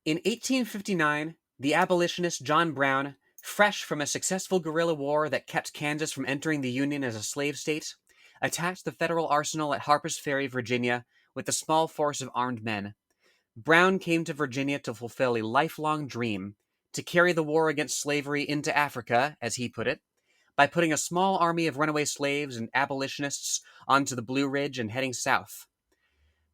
In 1859, the abolitionist John Brown, fresh from a successful guerrilla war that kept Kansas from entering the Union as a slave state, attacked the federal arsenal at Harper's Ferry, Virginia, with a small force of armed men. Brown came to Virginia to fulfill a lifelong dream, to carry the war against slavery into Africa, as he put it, by putting a small army of runaway slaves and abolitionists onto the Blue Ridge and heading south.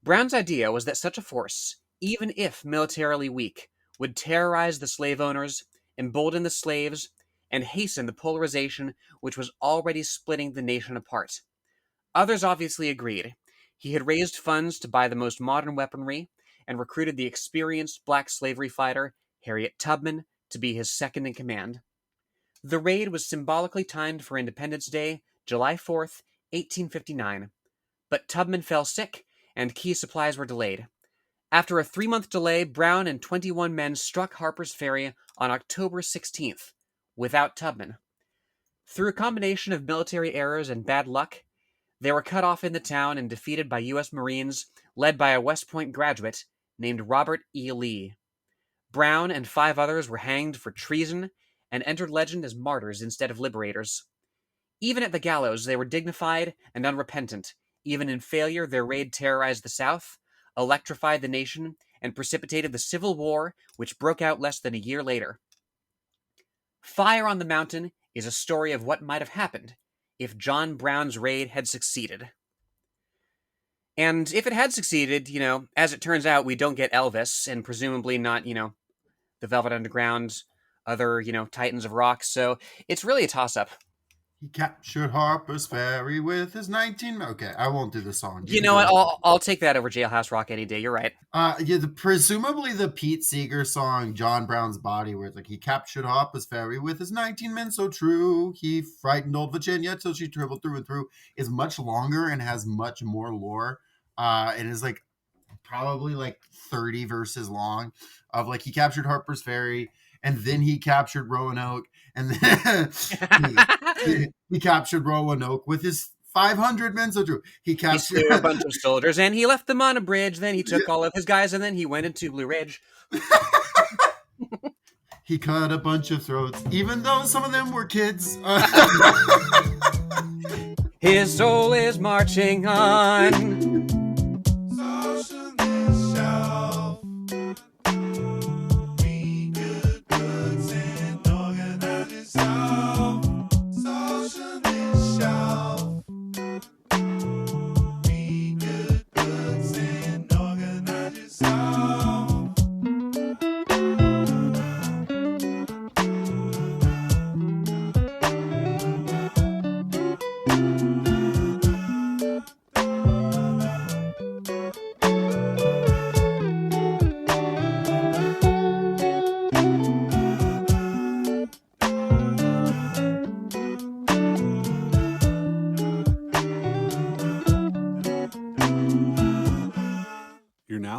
Brown's idea was that such a force, even if militarily weak, would terrorize the slave owners, embolden the slaves, and hasten the polarization which was already splitting the nation apart. Others obviously agreed. He had raised funds to buy the most modern weaponry and recruited the experienced black slavery fighter Harriet Tubman to be his second in command. The raid was symbolically timed for Independence Day, July 4th, 1859, but Tubman fell sick and key supplies were delayed. After a 3-month delay, Brown and 21 men struck Harper's Ferry on October 16th, without Tubman. Through a combination of military errors and bad luck, they were cut off in the town and defeated by U.S. Marines led by a West Point graduate named Robert E. Lee. Brown and 5 others were hanged for treason and entered legend as martyrs instead of liberators. Even at the gallows, they were dignified and unrepentant. Even in failure, their raid terrorized the South, electrified the nation, and precipitated the Civil War, which broke out less than a year later. Fire on the Mountain is a story of what might have happened if John Brown's raid had succeeded. And if it had succeeded, as it turns out, we don't get Elvis, and presumably not, the Velvet Underground, other, titans of rock, so it's really a toss-up. He captured Harper's Ferry with his 19... Okay, I won't do the song. You know what? I'll take that over Jailhouse Rock any day. You're right. Presumably the Pete Seeger song, John Brown's Body, where it's like, he captured Harper's Ferry with his 19 men so true. He frightened old Virginia till she dribbled through and through, is much longer and has much more lore. And is probably 30 verses long of he captured Harper's Ferry, and then he captured Roanoke, and then he captured Roanoke with his 500 men so true. He captured a bunch of soldiers, and he left them on a bridge. Then he took all of his guys, and then he went into Blue Ridge. He cut a bunch of throats, even though some of them were kids. His soul is marching on.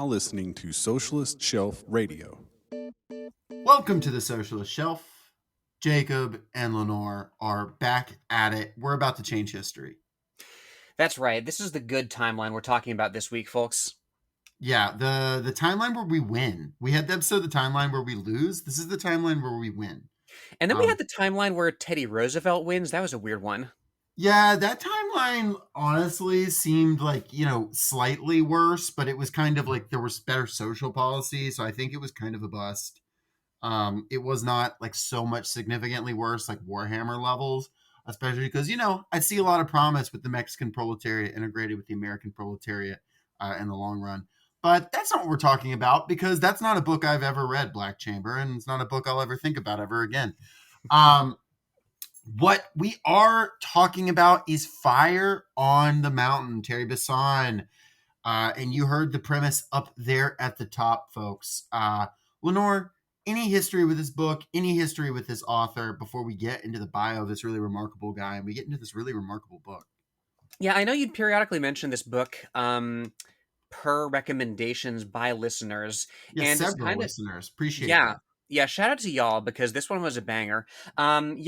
Listening to Socialist Shelf Radio. Welcome to the Socialist Shelf. Jacob and Lenore are back at it. We're about to change history. That's right. This is the good timeline we're talking about this week, folks. Yeah, the timeline where we win. We had the episode, the timeline where we lose. This is the timeline where we win. And then we had the timeline where Teddy Roosevelt wins. That was a weird one. Yeah, that timeline honestly seemed slightly worse, but it was kind of there was better social policy, so I think it was kind of a bust. It was not so much significantly worse, Warhammer levels, especially because, I see a lot of promise with the Mexican proletariat integrated with the American proletariat in the long run. But that's not what we're talking about, because that's not a book I've ever read, Black Chamber, and it's not a book I'll ever think about ever again. What we are talking about is Fire on the Mountain, Terry Bisson. And you heard the premise up there at the top, folks. Lenore, any history with this book, any history with this author before we get into the bio of this really remarkable guy and we get into this really remarkable book? Yeah, I know you'd periodically mention this book per recommendations by listeners. Yeah, and several listeners. Appreciate that. Yeah, shout out to y'all, because this one was a banger. This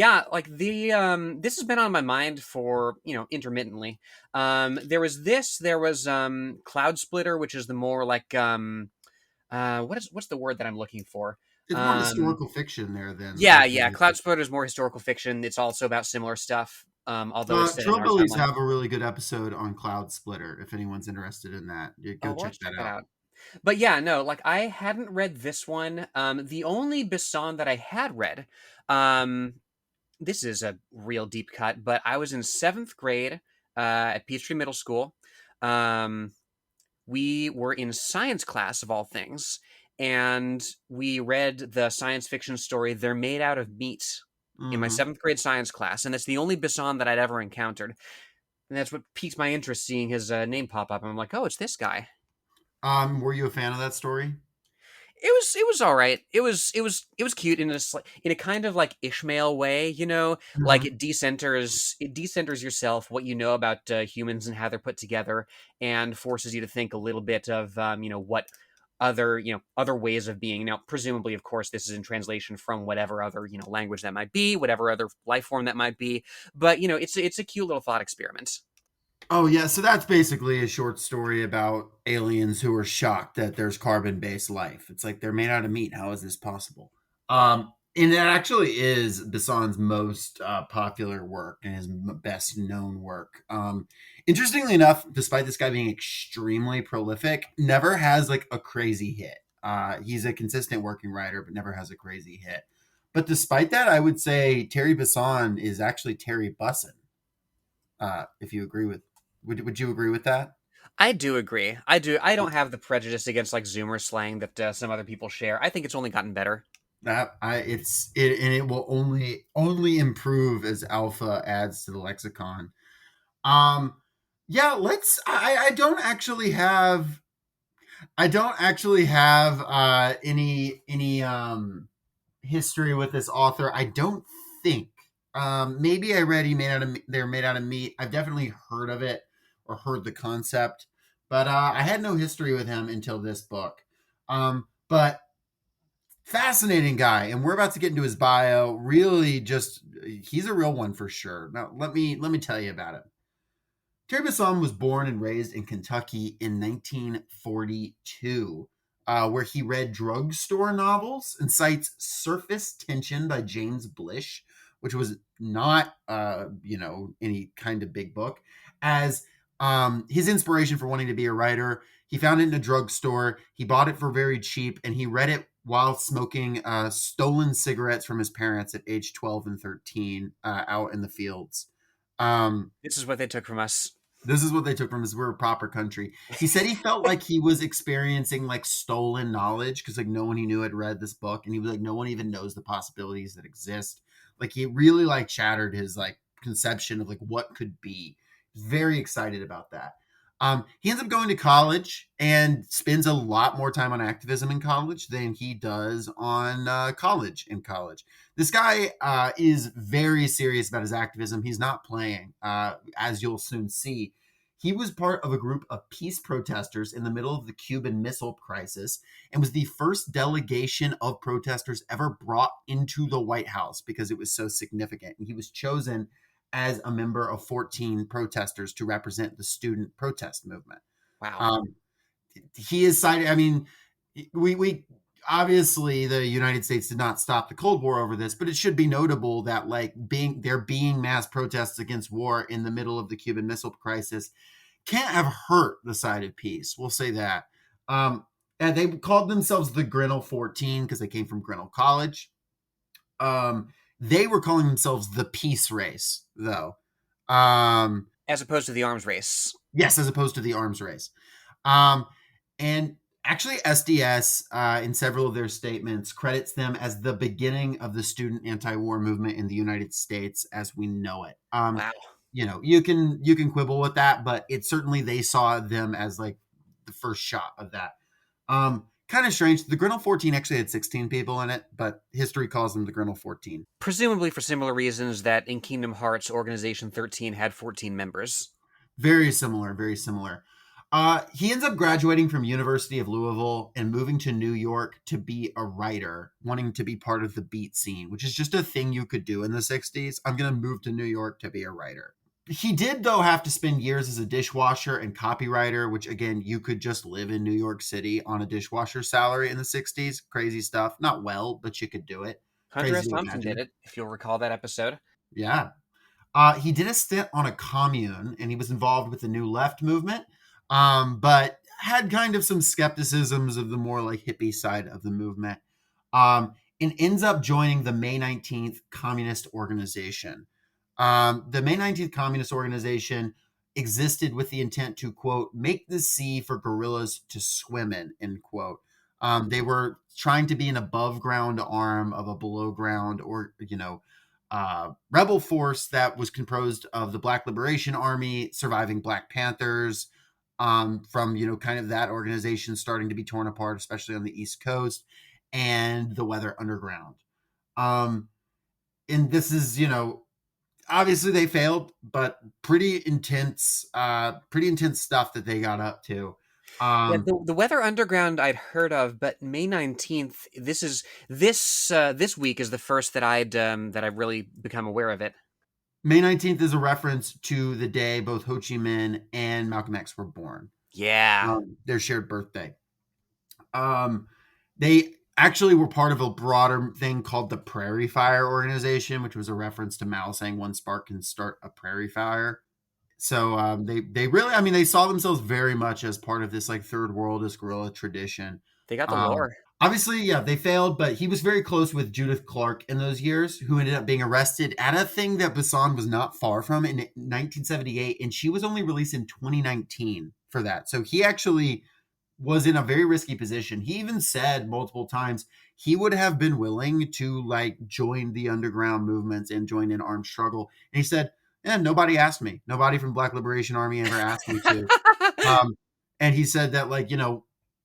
has been on my mind for, intermittently. There was Cloud Splitter, which is the more what's the word that I'm looking for? It's more Um, historical fiction there than yeah. fantasy. Cloud Splitter is more historical fiction. It's also about similar stuff, although it's set in our Trillbillies timeline. have a really good episode on Cloud Splitter. If anyone's interested in that, Oh, go we'll have check to that check that out. out. But yeah, no, like I hadn't read this one. The only Bisson that I had read, um, this is a real deep cut, but I was in seventh grade at Peachtree Middle School. Um, we were in science class of all things, and we read the science fiction story "They're Made Out of Meat" in my Hmm. seventh grade science class, and that's the only Bisson that I'd ever encountered. And that's what piqued my interest, seeing his name pop up. And I'm like, oh, it's this guy. Were you a fan of that story? It was all right. It was cute in in a kind of like Ishmael way, like Hmm. it decenters yourself, what you know about humans and how they're put together, and forces you to think a little bit of what other ways of being. Now, presumably, of course, this is in translation from whatever other language that might be, whatever other life form that might be. But it's a cute little thought experiment. Oh yeah, so that's basically a short story about aliens who are shocked that there's carbon-based life. It's like they're made out of meat. How is this possible? And that actually is Bisson's most popular work and his best known work. Interestingly enough, despite this guy being extremely prolific, never has like a crazy hit. He's a consistent working writer, but never has a crazy hit. But despite that, I would say Terry Bisson is actually Terry Busson. If you agree with, would you agree with that? I do agree. I do. I don't have the prejudice against like Zoomer slang that some other people share. I think it's only gotten better. That I it's it and it will only improve as alpha adds to the lexicon. Um, yeah, let's. I don't actually have any history with this author. I don't think. Maybe I read he made out of they're made out of meat. I've definitely heard of it or heard the concept, but I had no history with him until this book. But fascinating guy, and we're about to get into his bio. Really, just he's a real one for sure. Now, let me tell you about it. Terry Bisson was born and raised in Kentucky in 1942, where he read drugstore novels and cites Surface Tension by James Blish, which was not, any kind of big book, as his inspiration for wanting to be a writer. He found it in a drugstore. He bought it for very cheap, and he read it while smoking stolen cigarettes from his parents at age 12 and 13 out in the fields. Um, This is what they took from us. this is what they took from us. We're a proper country. He said he felt like he was experiencing like stolen knowledge because like no one he knew had read this book, and he was like, no one even knows the possibilities that exist. Like he really like shattered his like conception of like what could be. Very excited about that. He ends up going to college and spends a lot more time on activism in college than he does on college in college. This guy is very serious about his activism. He's not playing, as you'll soon see. He was part of a group of peace protesters in the middle of the Cuban Missile Crisis and was the first delegation of protesters ever brought into the White House because it was so significant. And he was chosen as a member of 14 protesters to represent the student protest movement. Wow. Um, he is cited. I mean, we obviously the United States did not stop the Cold War over this, but it should be notable that like being mass protests against war in the middle of the Cuban Missile Crisis can't have hurt the side of peace. We'll say that. And they called themselves the Grinnell 14 because they came from Grinnell College. Um, they were calling themselves the Peace Race, though. Um, As opposed to the arms race. yes, as opposed to the arms race. Um, and actually, SDS, in several of their statements, credits them as the beginning of the student anti-war movement in the United States as we know it. Wow. You can quibble with that, but it certainly they saw them as like the first shot of that. Kind of strange. The Grinnell 14 actually had 16 people in it, but history calls them the Grinnell 14. Presumably for similar reasons that in Kingdom Hearts, Organization 13 had 14 members. Very similar, very similar. He ends up graduating from University of Louisville and moving to New York to be a writer, wanting to be part of the beat scene, which is just a thing you could do in the 60s. I'm going to move to New York to be a writer. He did, though, have to spend years as a dishwasher and copywriter, which, again, you could just live in New York City on a dishwasher salary in the 60s. Crazy stuff. Not well, but you could do it. Hunter S. Crazy to Thompson did imagine. it, if you'll recall that episode. Yeah. He did a stint on a commune, and he was involved with the New Left movement, but had kind of some skepticisms of the more like hippie side of the movement, and ends up joining the May 19th Communist Organization. The May 19th Communist Organization existed with the intent to, quote, make the sea for guerrillas to swim in, end quote. They were trying to be an above ground arm of a below ground or, rebel force that was composed of the Black Liberation Army, surviving Black Panthers, from, kind of that organization starting to be torn apart, especially on the East Coast, and the Weather Underground. And this is, obviously they failed, but pretty intense stuff that they got up to. Yeah, the Weather Underground I'd heard of, but May 19th, this week is the first that I've really become aware of it. May 19th is a reference to the day both Ho Chi Minh and Malcolm X were born. Yeah. Their shared birthday. They actually were part of a broader thing called the Prairie Fire Organization, which was a reference to Mao saying one spark can start a prairie fire. So they really, they saw themselves very much as part of this like third worldist guerrilla tradition. They got the lore. Obviously, yeah, they failed, but he was very close with Judith Clark in those years, who ended up being arrested at a thing that Bisson was not far from in 1978, and she was only released in 2019 for that. So he actually was in a very risky position. He even said multiple times he would have been willing to like join the underground movements and join in armed struggle. And he said, nobody asked me. Nobody from Black Liberation Army ever asked me to. And he said that, like,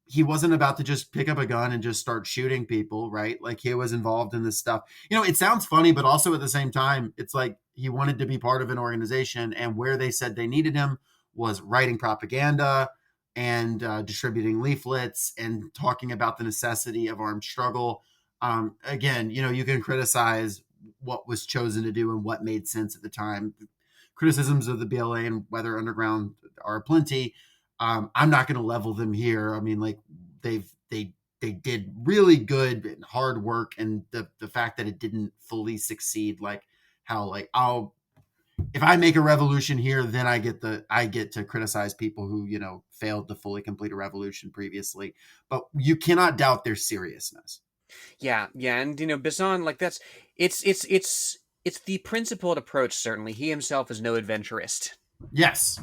he wasn't about to just pick up a gun and just start shooting people, right? Like, he was involved in this stuff. It sounds funny, but also at the same time, it's like he wanted to be part of an organization, and where they said they needed him was writing propaganda and distributing leaflets and talking about the necessity of armed struggle. Again, you can criticize what was chosen to do and what made sense at the time. Criticisms of the BLA and Weather Underground are plenty. I'm not going to level them here. They did really good and hard work, and the fact that it didn't fully succeed, like how like if I make a revolution here, then I get to criticize people who failed to fully complete a revolution previously. But you cannot doubt their seriousness. Yeah, and Bisson, like it's the principled approach. Certainly, he himself is no adventurist. Yes.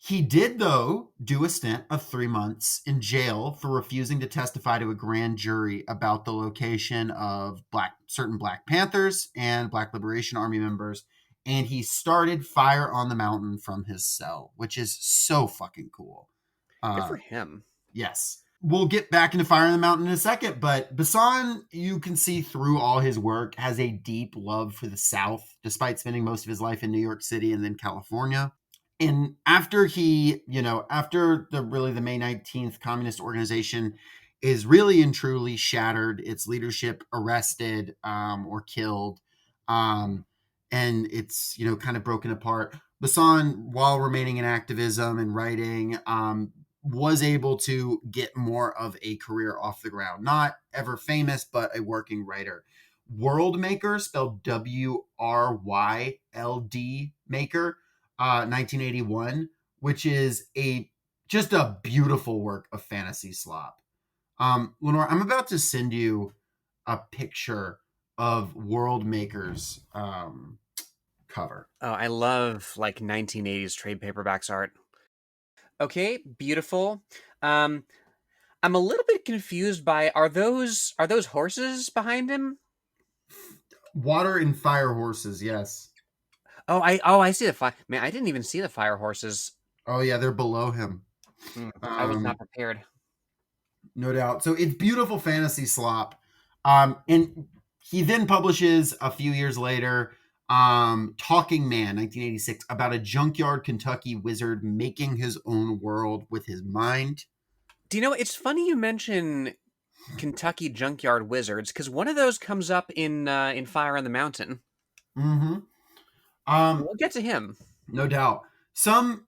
He did, though, do a stint of 3 months in jail for refusing to testify to a grand jury about the location of certain Black Panthers and Black Liberation Army members. And he started Fire on the Mountain from his cell, which is so fucking cool. Good for him. Yes. We'll get back into Fire on the Mountain in a second, but Bisson, you can see through all his work, has a deep love for the South, despite spending most of his life in New York City and then California. And after the May 19th Communist Organization is really and truly shattered, its leadership arrested or killed, and it's, kind of broken apart, Bisson, while remaining in activism and writing, was able to get more of a career off the ground. Not ever famous, but a working writer. World Maker, spelled WRYLD Maker, 1981, which is just a beautiful work of fantasy slop. Lenore, I'm about to send you a picture of World Maker's cover. Oh, I love like 1980s trade paperbacks art. Okay, beautiful. I'm a little bit confused by are those horses behind him? Water and fire horses, yes. I see the fire. Man, I didn't even see the fire horses. Oh yeah, they're below him. I was not prepared. No doubt. So it's beautiful fantasy slop. And he then publishes a few years later, Talking Man, 1986, about a junkyard Kentucky wizard making his own world with his mind. Do it's funny you mention Kentucky junkyard wizards, because one of those comes up in Fire on the Mountain. Mm-hmm. Um, We'll get to him. no doubt. Some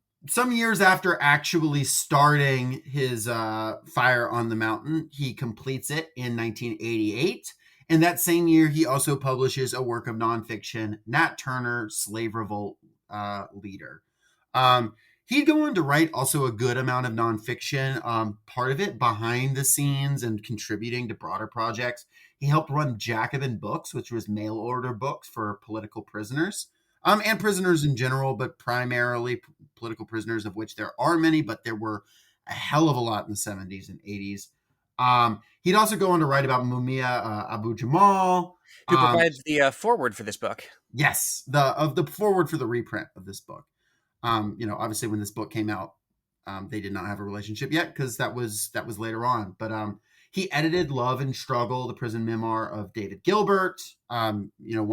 years after actually starting his Fire on the Mountain, he completes it in 1988. And that same year, he also publishes a work of nonfiction, Nat Turner, Slave Revolt Leader. Um, he'd go on to write also a good amount of nonfiction, part of it behind the scenes and contributing to broader projects. He helped run Jacobin Books, which was mail order books for political prisoners, and prisoners in general, but primarily political prisoners, of which there are many, but there were a hell of a lot in the 70s and 80s. He'd also go on to write about Mumia Abu Jamal. Who provides the foreword for this book? Yes, the foreword for the reprint of this book. Obviously when this book came out, they did not have a relationship yet because that was later on. But he edited Love and Struggle, the prison memoir of David Gilbert, one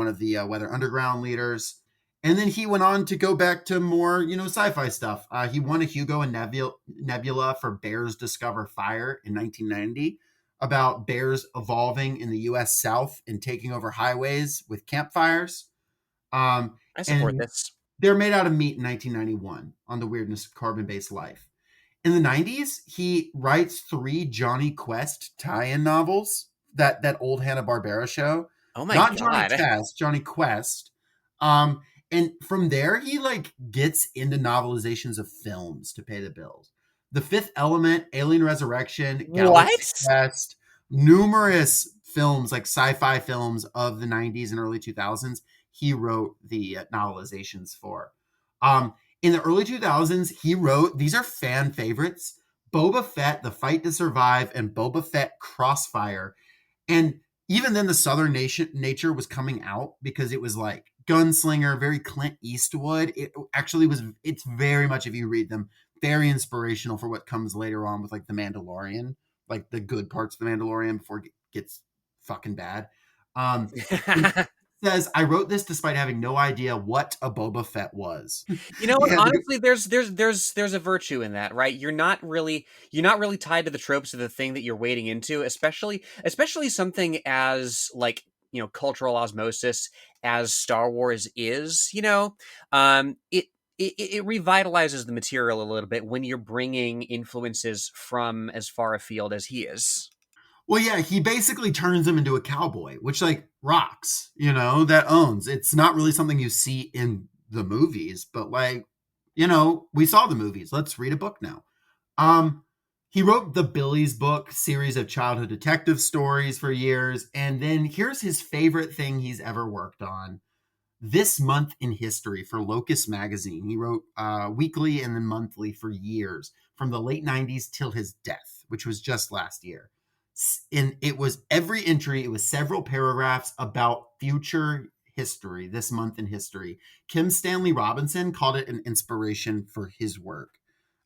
of the Weather Underground leaders. And then he went on to go back to more, sci-fi stuff. He won a Hugo and Nebula for Bears Discover Fire in 1990, about bears evolving in the U.S. South and taking over highways with campfires. I support And this. they're made out of meat in 1991 on the weirdness of carbon-based life. In the 90s, he writes 3 Johnny Quest tie-in novels, that old Hanna-Barbera show. Oh my Not God. Johnny Test, Johnny Quest. And from there, he gets into novelizations of films to pay the bills. The Fifth Element, Alien Resurrection, Galaxy Quest, numerous films, like sci-fi films of the 90s and early 2000s, he wrote the novelizations for. In the early 2000s, he wrote, these are fan favorites, Boba Fett, The Fight to Survive, and Boba Fett Crossfire. And even then, the Southern nature was coming out because it was like gunslinger, very Clint Eastwood. It actually was, it's very much, if you read them, very inspirational for what comes later on with like The Mandalorian, like the good parts of The Mandalorian before it gets fucking bad. Says, I wrote this despite having no idea what a Boba Fett was. Honestly, there's a virtue in that, right? You're not really tied to the tropes of the thing that you're wading into, especially something as cultural osmosis as Star Wars is. It revitalizes the material a little bit when you're bringing influences from as far afield as he is. Well, yeah, he basically turns him into a cowboy, which rocks, that owns. It's not really something you see in the movies, but we saw the movies. Let's read a book now. He wrote the Billy's Book series of childhood detective stories for years. And then here's his favorite thing he's ever worked on. This Month in History for Locust Magazine. He wrote weekly and then monthly for years, from the late 90s till his death, which was just last year. And it was every entry, it was several paragraphs about future history, this month in history. Kim Stanley Robinson called it an inspiration for his work.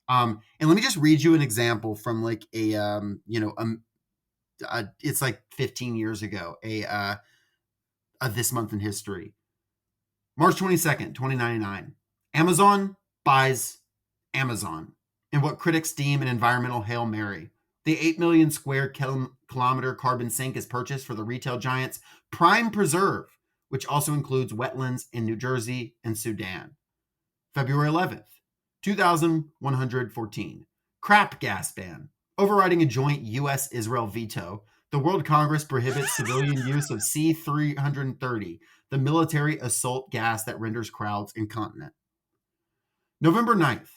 And let me just read you an example from it's 15 years ago, a this month in history. March 22nd, 2099. Amazon buys Amazon in what critics deem an environmental Hail Mary. The 8 million square kilometer carbon sink is purchased for the retail giant's Prime Preserve, which also includes wetlands in New Jersey and Sudan. February 11th, 2114. Crap gas ban. Overriding a joint U.S.-Israel veto, the World Congress prohibits civilian use of C-330, the military assault gas that renders crowds incontinent. November 9th,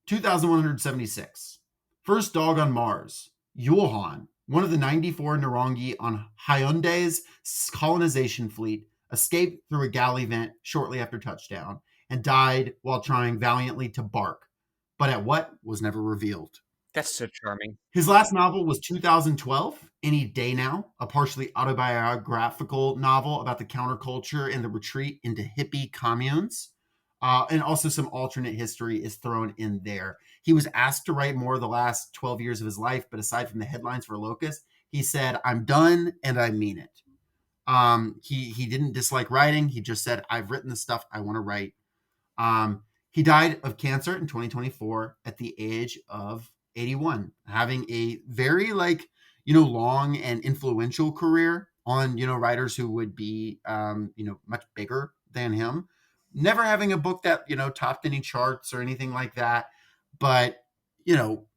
2176. First dog on Mars. Yulhan, one of the 94 Narangi on Hyundai's colonization fleet, escaped through a galley vent shortly after touchdown and died while trying valiantly to bark, but at what was never revealed. That's so charming. His last novel was 2012, Any Day Now, a partially autobiographical novel about the counterculture and the retreat into hippie communes. And also some alternate history is thrown in there. He was asked to write more of the last 12 years of his life, but aside from the headlines for Locust, he said, I'm done and I mean it. He didn't dislike writing. He just said, I've written the stuff I want to write. He died of cancer in 2024 at the age of 81, having a very long and influential career on, writers who would be, much bigger than him. never having a book that, topped any charts or anything like that. But,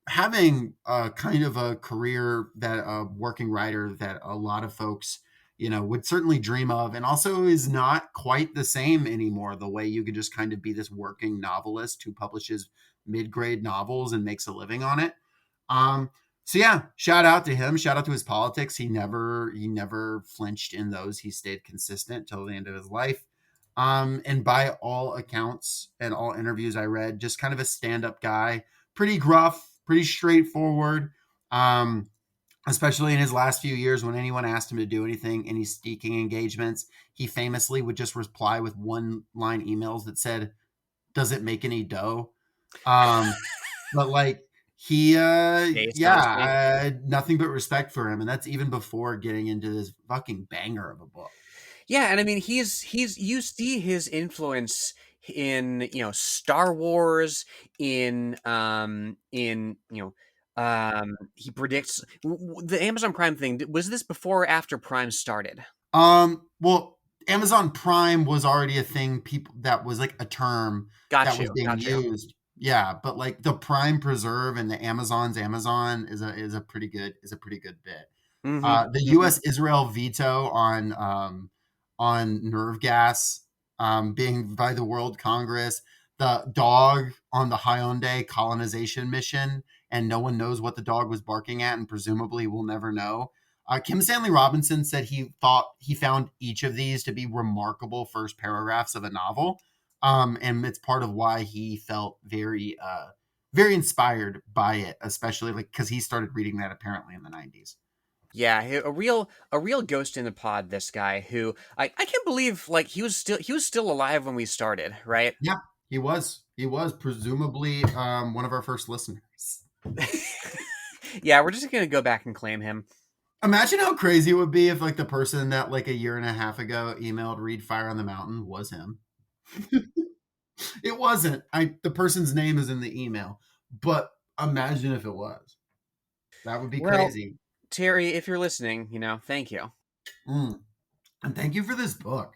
having a kind of a career that a working writer that a lot of folks, would certainly dream of, and also is not quite the same anymore. The way you could just kind of be this working novelist who publishes mid-grade novels and makes a living on it. So yeah, shout out to him. Shout out to his politics. He never flinched in those. He stayed consistent till the end of his life. And by all accounts and all interviews I read, just kind of a stand-up guy, pretty gruff, pretty straightforward. Especially in his last few years, when anyone asked him to do anything, any speaking engagements, he famously would just reply with one-line emails that said, "Does it make any dough?" But like he, Based, honestly. nothing but respect for him, and that's even before getting into this fucking banger of a book. Yeah, and I mean he's you see his influence in Star Wars, in he predicts the Amazon Prime thing. Was this before or after Prime started? Well, Amazon Prime was already a thing. People that was like a term Got that was you, being got you. used. But like the Prime Preserve and the Amazon's Amazon is a pretty good bit. The U.S. Israel veto on nerve gas being by the World Congress, the dog on the Hyundai colonization mission, and no one knows what the dog was barking at, and presumably we'll never know. Kim Stanley Robinson said he thought he found each of these to be remarkable first paragraphs of a novel. And it's part of why he felt very, very inspired by it, especially like because he started reading that apparently in the 90s. Yeah, a real ghost in the pod. This guy who I can't believe like he was still alive when we started, right? Yeah, he was. He was presumably one of our first listeners. Yeah, we're just gonna go back and claim him. Imagine how crazy it would be if like the person that like a year and a half ago emailed "Read Fire on the Mountain" was him. It wasn't. The person's name is in the email, but imagine if it was. That would be Well, crazy. Terry, if you're listening, thank you. And thank you for this book.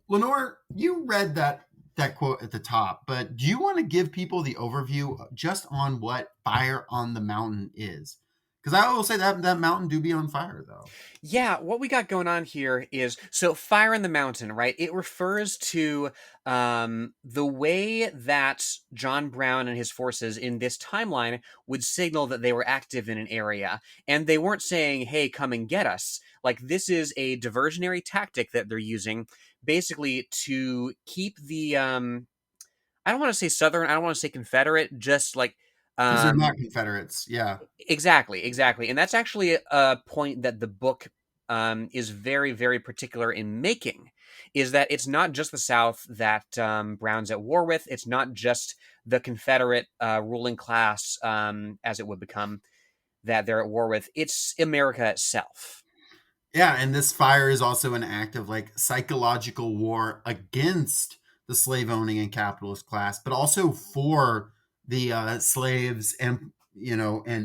Lenore, you read that quote at the top, but do you want to give people the overview just on what Fire on the Mountain is? Because I will say that mountain do be on fire, though. Yeah, what we got going on here is so Fire in the Mountain, right? It refers to the way that John Brown and his forces in this timeline would signal that they were active in an area. And they weren't saying, hey, come and get us. Like, this is a diversionary tactic that they're using basically to keep the, I don't want to say Southern, I don't want to say Confederate, just like, Because they're not Confederates. Yeah. exactly. And that's actually a point that the book is very, very particular in making, is that it's not just the South that Brown's at war with. It's not just the Confederate ruling class, as it would become, that they're at war with. It's America itself. Yeah, and this fire is also an act of like psychological war against the slave owning and capitalist class, but also for the slaves and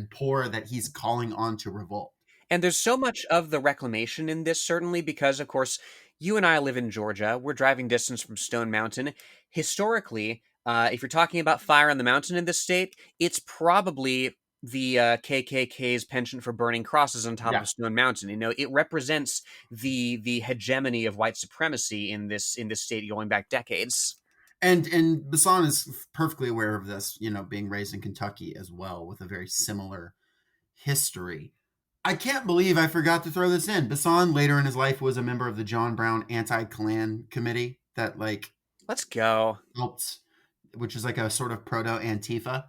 poor that he's calling on to revolt. And there's so much of the reclamation in this, certainly, because, of course, you and I live in Georgia. We're driving distance from Stone Mountain. Historically, if you're talking about Fire on the Mountain in this state, it's probably the KKK's penchant for burning crosses on top Yeah. of Stone Mountain. It represents the hegemony of white supremacy in this state going back decades. And Bisson is perfectly aware of this, being raised in Kentucky as well, with a very similar history. I can't believe I forgot to throw this in. Bisson later in his life was a member of the John Brown Anti-Klan Committee that like Let's go. helped, which is like a sort of proto Antifa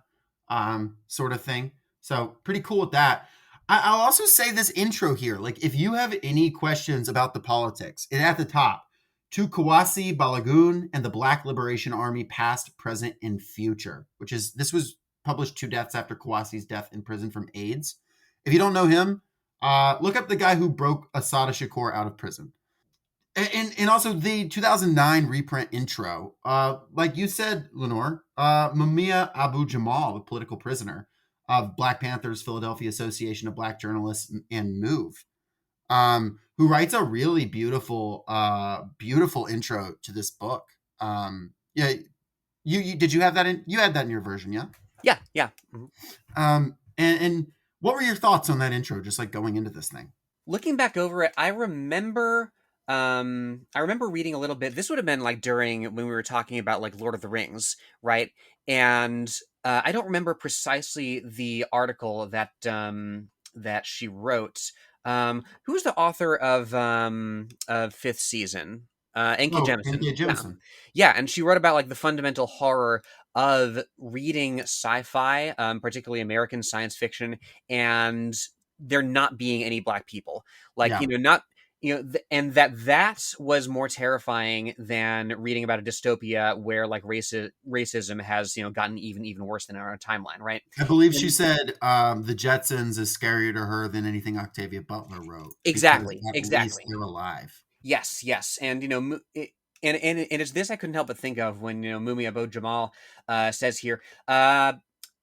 sort of thing. So pretty cool with that. I'll also say this intro here. Like if you have any questions about the politics, it at the top, to Kawasi Balagoon and the Black Liberation Army, past, present, and future, this was published 2 deaths after Kawasi's death in prison from AIDS. If you don't know him, look up the guy who broke Assata Shakur out of prison. And also the 2009 reprint intro, like you said, Lenore, Mumia Abu Jamal, the political prisoner of Black Panthers, Philadelphia Association of Black Journalists, and MOVE, who writes a really beautiful intro to this book. Yeah, you did you have that in you had that in your version, yeah? Yeah, yeah. Mhm. And what were your thoughts on that intro, just like going into this thing? Looking back over it, I remember reading a little bit. This would have been like during when we were talking about like Lord of the Rings, right? And I don't remember precisely the article that she wrote. Who's the author of Fifth Season? N.K. Oh, Jemisin. N.K. Yeah, Jemisin. yeah, and she wrote about like the fundamental horror of reading sci-fi, particularly American science fiction, and there not being any black people, like, Yeah. not, and that was more terrifying than reading about a dystopia where like racism has, gotten even worse than in our timeline, right? I believe she And said the Jetsons is scarier to her than anything Octavia Butler wrote because exactly, at least exactly. they're alive. Yes, yes, and and it's this I couldn't help but think of when Mumia Abu Jamal says here.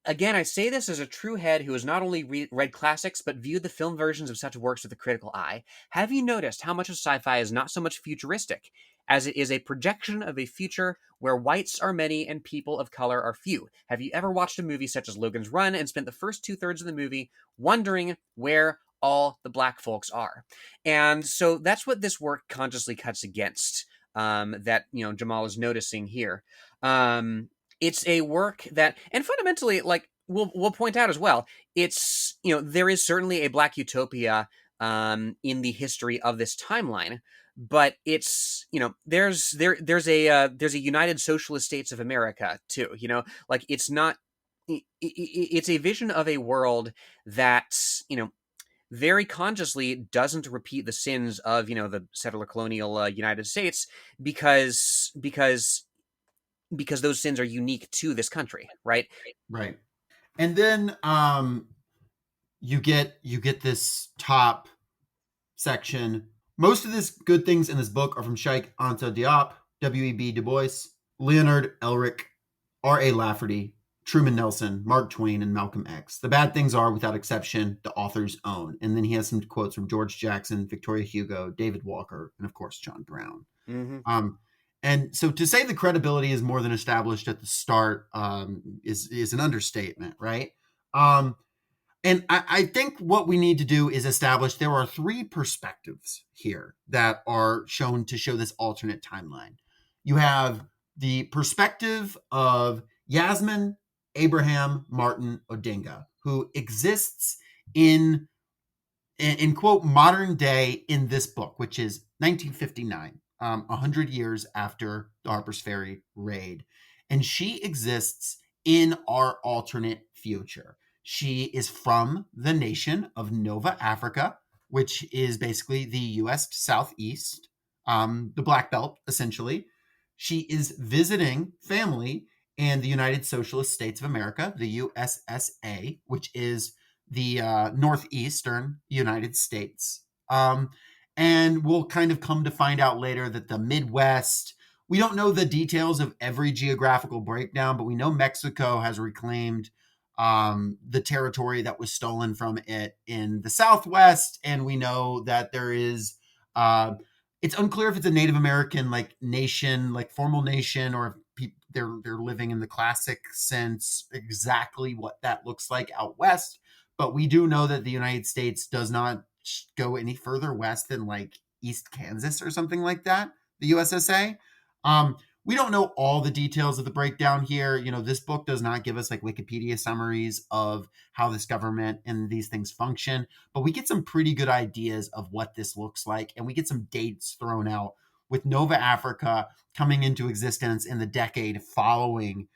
Again, I say this as a true head who has not only read classics but viewed the film versions of such works with a critical eye. Have you noticed how much of sci-fi is not so much futuristic as it is a projection of a future where whites are many and people of color are few? Have you ever watched a movie such as Logan's Run and spent the first 2/3 of the movie wondering where all the black folks are? And so that's what this work consciously cuts against. That Jamal is noticing here. It's a work that, and fundamentally, like we'll point out as well, it's there is certainly a black utopia in the history of this timeline, but it's there's a United Socialist States of America too. Like it's not. It's a vision of a world that very consciously doesn't repeat the sins of the settler colonial United States because those sins are unique to this country, right? Right. And then you get this top section. Most of this good things in this book are from Sheikh Anta Diop, W.E.B. Du Bois, Leonard Elric, R.A. Lafferty, Truman Nelson, Mark Twain, and Malcolm X. The bad things are, without exception, the author's own. And then he has some quotes from George Jackson, Victoria Hugo, David Walker, and of course, John Brown. Mm-hmm. And so to say the credibility is more than established at the start is an understatement, right? And I think what we need to do is establish there are three perspectives here that are shown to show this alternate timeline. You have the perspective of Yasmin Abraham Martin Odinga, who exists in quote modern day in this book, which is 1959, 100 years after the Harper's Ferry raid. And she exists in our alternate future. She is from the nation of Nova Africa, which is basically the U.S. Southeast, the Black Belt, essentially. She is visiting family in the United Socialist States of America, the USSA, which is the northeastern United States. And we'll kind of come to find out later that the Midwest, we don't know the details of every geographical breakdown, but we know Mexico has reclaimed the territory that was stolen from it in the Southwest. And we know that there is, it's unclear if it's a Native American like nation, like formal nation, or if they're living in the classic sense, exactly what that looks like out west. But we do know that the United States does not go any further west than like East Kansas or something like that, the USSA. We don't know all the details of the breakdown here. This book does not give us like Wikipedia summaries of how this government and these things function, but we get some pretty good ideas of what this looks like. And we get some dates thrown out with Nova Africa coming into existence in the decade following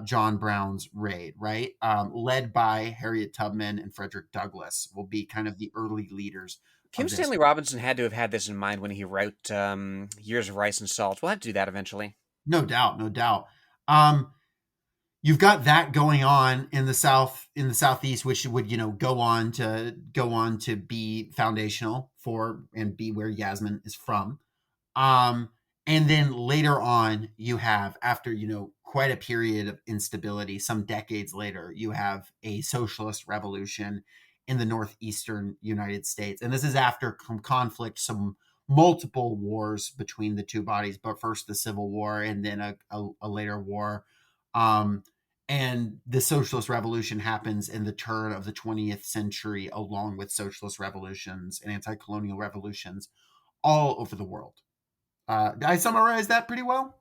John Brown's raid, right? Led by Harriet Tubman and Frederick Douglass will be kind of the early leaders Kim of this. Stanley Robinson had to have had this in mind when he wrote Years of Rice and Salt. We'll have to do that eventually. No doubt, no doubt. You've got that going on in the southeast, which would go on to be foundational for and be where Yasmin is from. And then later on, you have, after quite a period of instability, some decades later, you have a socialist revolution in the northeastern United States, and this is after conflict, some multiple wars between the two bodies, but first the Civil War and then a later war. And the socialist revolution happens in the turn of the 20th century, along with socialist revolutions and anti-colonial revolutions all over the world. Did I summarize that pretty well?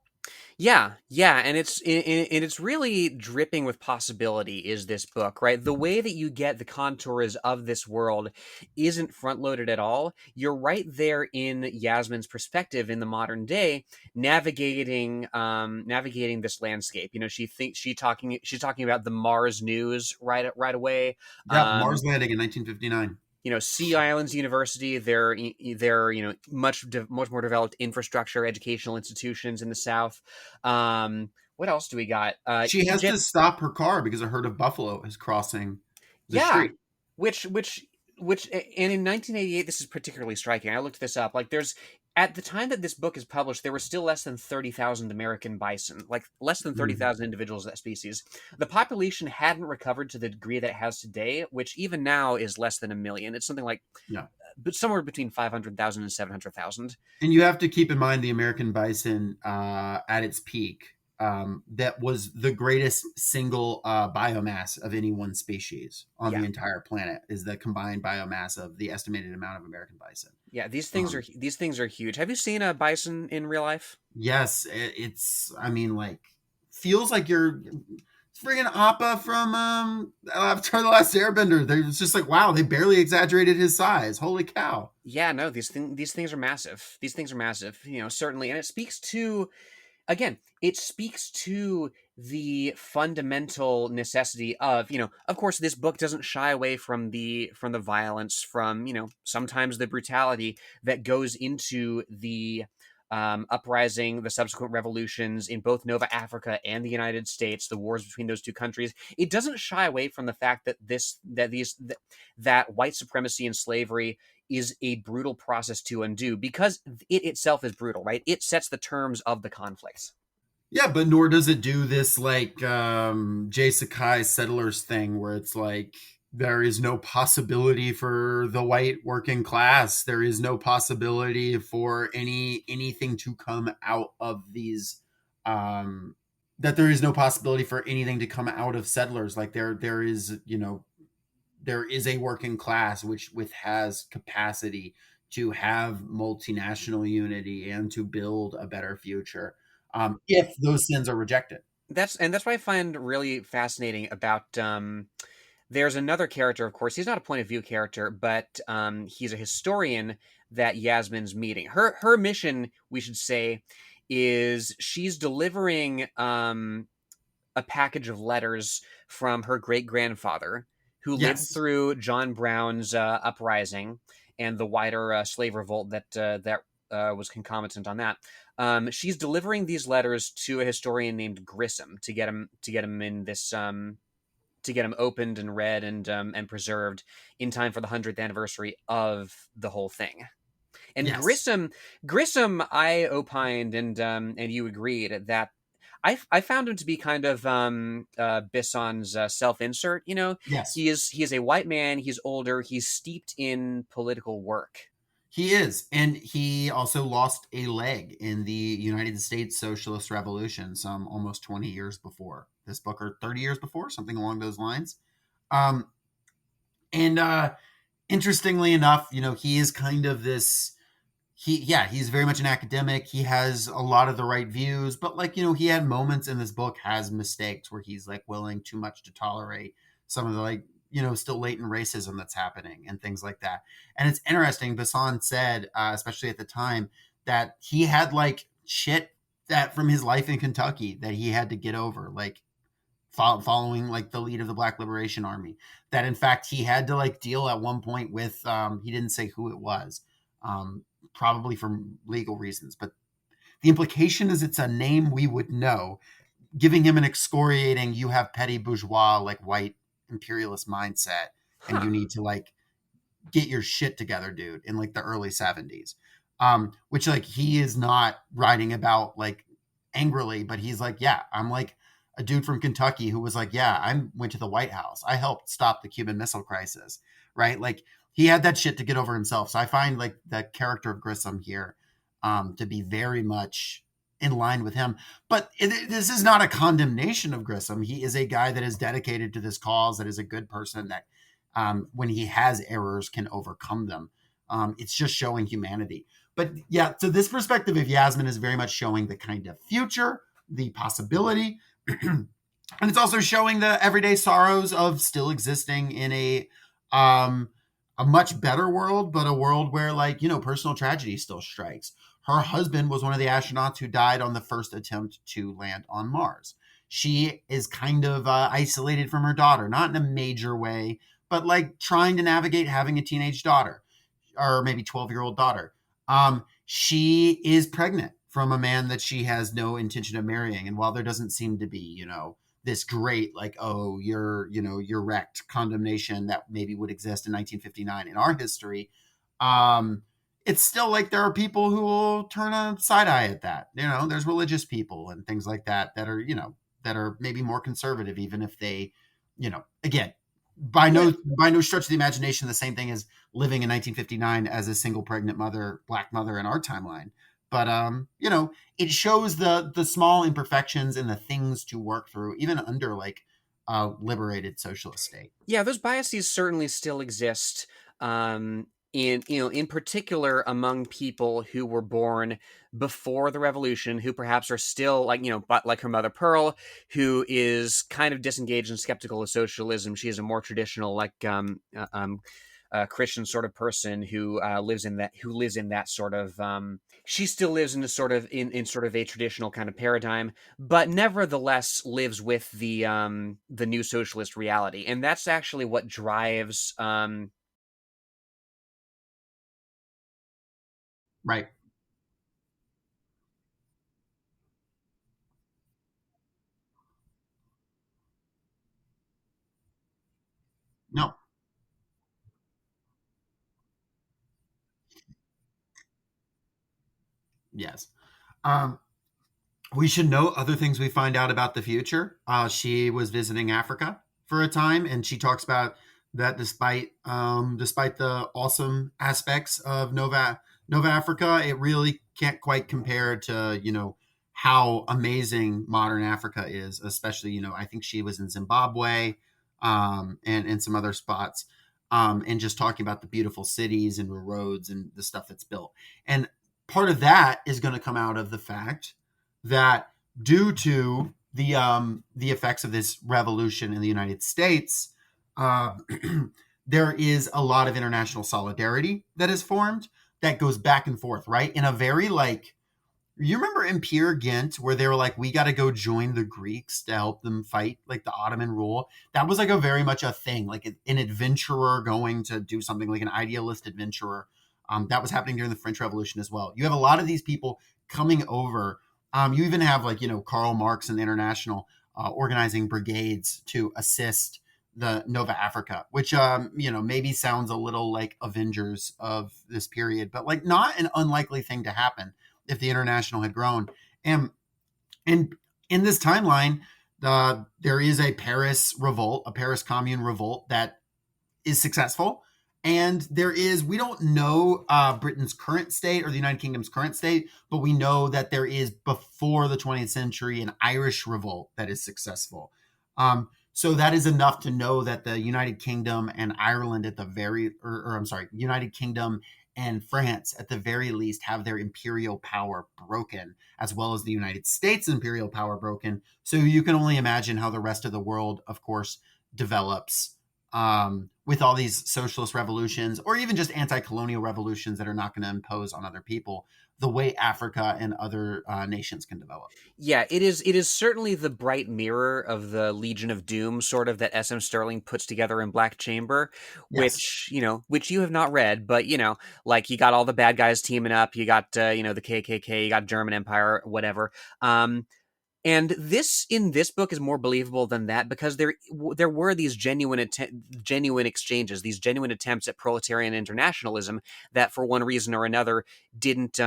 Yeah, and it's really dripping with possibility. Is this book, right? The way that you get the contours of this world isn't front loaded at all. You're right there in Yasmin's perspective in the modern day, navigating this landscape. She's talking about the Mars news right away. Yeah, Um, Mars Landing in 1959. Sea Islands University, they're much more developed infrastructure, educational institutions in the South. What else do we got? She has to stop her car because a herd of buffalo is crossing the Yeah, street. which and in 1988, this is particularly striking. I looked this up. Like, there's at the time that this book is published, there were still less than 30,000 American bison, like less than 30,000 individuals of that species. The population hadn't recovered to the degree that it has today, which even now is less than 1 million. It's something like but somewhere between 500,000 and 700,000. And you have to keep in mind the American bison at its peak. That was the greatest single biomass of any one species on the entire planet, is the combined biomass of the estimated amount of American bison. Yeah, these things are huge. Have you seen a bison in real life? Yes, it's. I mean, like, feels like you're friggin' Appa from Avatar: The Last Airbender. It's just like, wow, they barely exaggerated his size. Holy cow! Yeah, no, these things are massive. These things are massive. Certainly, and it speaks to. Again, it speaks to the fundamental necessity of, of course, this book doesn't shy away from the violence, from, sometimes the brutality that goes into the uprising, the subsequent revolutions in both Nova Africa and the United States, the wars between those two countries. It doesn't shy away from the fact that white supremacy and slavery is a brutal process to undo, because it itself is brutal, right? It sets the terms of the conflict. Yeah, but nor does it do this like Jay Sakai settlers thing where it's like there is no possibility for the white working class. There is no possibility for anything to come out of these that there is no possibility for anything to come out of settlers. Like there is, there is a working class which has capacity to have multinational unity and to build a better future, if those sins are rejected. That's what I find really fascinating about. There's another character, of course. He's not a point of view character, but he's a historian that Yasmin's meeting. Her mission, we should say, is she's delivering a package of letters from her great grandfather, who lived through John Brown's uprising and the wider slave revolt that was concomitant on that. She's delivering these letters to a historian named Grissom to get him in this to get him opened and read and preserved in time for the 100th anniversary of the whole thing. And Grissom, I opined and you agreed that I found him to be kind of Bisson's self-insert. Yes, he is a white man. He's older. He's steeped in political work. He is, and he also lost a leg in the United States Socialist Revolution, some almost 20 years before this book, or 30 years before, something along those lines. And interestingly enough, he is kind of this. He's very much an academic. He has a lot of the right views, but he had moments in this book, has mistakes where he's like willing too much to tolerate some of the still latent racism that's happening and things like that. And it's interesting. Bisson said, especially at the time, that he had like shit that from his life in Kentucky that he had to get over, like following like the lead of the Black Liberation Army, that in fact he had to like deal at one point with, he didn't say who it was, probably for legal reasons, but the implication is it's a name we would know, giving him an excoriating, you have petty bourgeois, like white imperialist mindset, and you need to like get your shit together, dude, in like the early 70s. Which like he is not writing about like angrily, but he's like, yeah, I'm like a dude from Kentucky who was like, yeah, I went to the White House. I helped stop the Cuban Missile Crisis, right? Like he had that shit to get over himself. So I find like the character of Grissom here to be very much in line with him. But this is not a condemnation of Grissom. He is a guy that is dedicated to this cause, that is a good person, that when he has errors can overcome them. It's just showing humanity. But yeah, so this perspective of Yasmin is very much showing the kind of future, the possibility, and it's also showing the everyday sorrows of still existing in a much better world, but a world where, like, you know, personal tragedy still strikes. Her husband was one of the astronauts who died on the first attempt to land on Mars. She is kind of isolated from her daughter, not in a major way, but like trying to navigate having a teenage daughter, or maybe 12-year-old daughter. She is pregnant from a man that she has no intention of marrying. And while there doesn't seem to be, you know, this great, like, oh, you're wrecked condemnation that maybe would exist in 1959 in our history, it's still like there are people who will turn a side eye at that. You know, there's religious people and things like that that are, you know, that are maybe more conservative, even if they, you know, again, by no stretch of the imagination, the same thing as living in 1959 as a single pregnant mother, black mother in our timeline. But you know, it shows the small imperfections and the things to work through, even under like a liberated socialist state. Yeah, those biases certainly still exist. In particular among people who were born before the revolution, who perhaps are still like, you know, but like her mother Pearl, who is kind of disengaged and skeptical of socialism. She is a more traditional, like, Christian sort of person who lives in that sort of. She still lives in a sort of in sort of a traditional kind of paradigm, but nevertheless lives with the new socialist reality, and that's actually what drives. Right. No. Yes. Um, we should note other things we find out about the future. She was visiting Africa for a time, and she talks about that despite the awesome aspects of Nova Africa, it really can't quite compare to, you know, how amazing modern Africa is. Especially, you know, I think she was in Zimbabwe, and some other spots, and just talking about the beautiful cities and roads and the stuff that's built. And part of that is going to come out of the fact that due to the effects of this revolution in the United States, uh, there is a lot of international solidarity that is formed that goes back and forth, right? In a very like, you remember in Peer Gynt where they were like, we got to go join the Greeks to help them fight like the Ottoman rule. That was like a very much a thing, like an adventurer going to do something, like an idealist adventurer. That was happening during the French Revolution as well. You have a lot of these people coming over. You even have, like, you know, Karl Marx and the International organizing brigades to assist the Nova Africa, which, you know, maybe sounds a little like Avengers of this period, but like not an unlikely thing to happen if the International had grown. And in this timeline, there is a Paris revolt, a Paris Commune revolt that is successful. And we don't know Britain's current state or the United Kingdom's current state, but we know that there is, before the 20th century, an Irish revolt that is successful. So that is enough to know that the United Kingdom and Ireland at the United Kingdom and France at the very least have their imperial power broken, as well as the United States imperial power broken. So you can only imagine how the rest of the world, of course, develops with all these socialist revolutions, or even just anti-colonial revolutions that are not going to impose on other people the way Africa and other nations can develop. Yeah, it is certainly the bright mirror of the Legion of Doom, sort of, that S.M. Stirling puts together in Black Chamber, Yes. which you have not read, but, you know, like, you got all the bad guys teaming up, you got the KKK, you got German Empire, whatever. And in this book is more believable than that, because there were these genuine exchanges, these genuine attempts at proletarian internationalism that, for one reason or another, didn't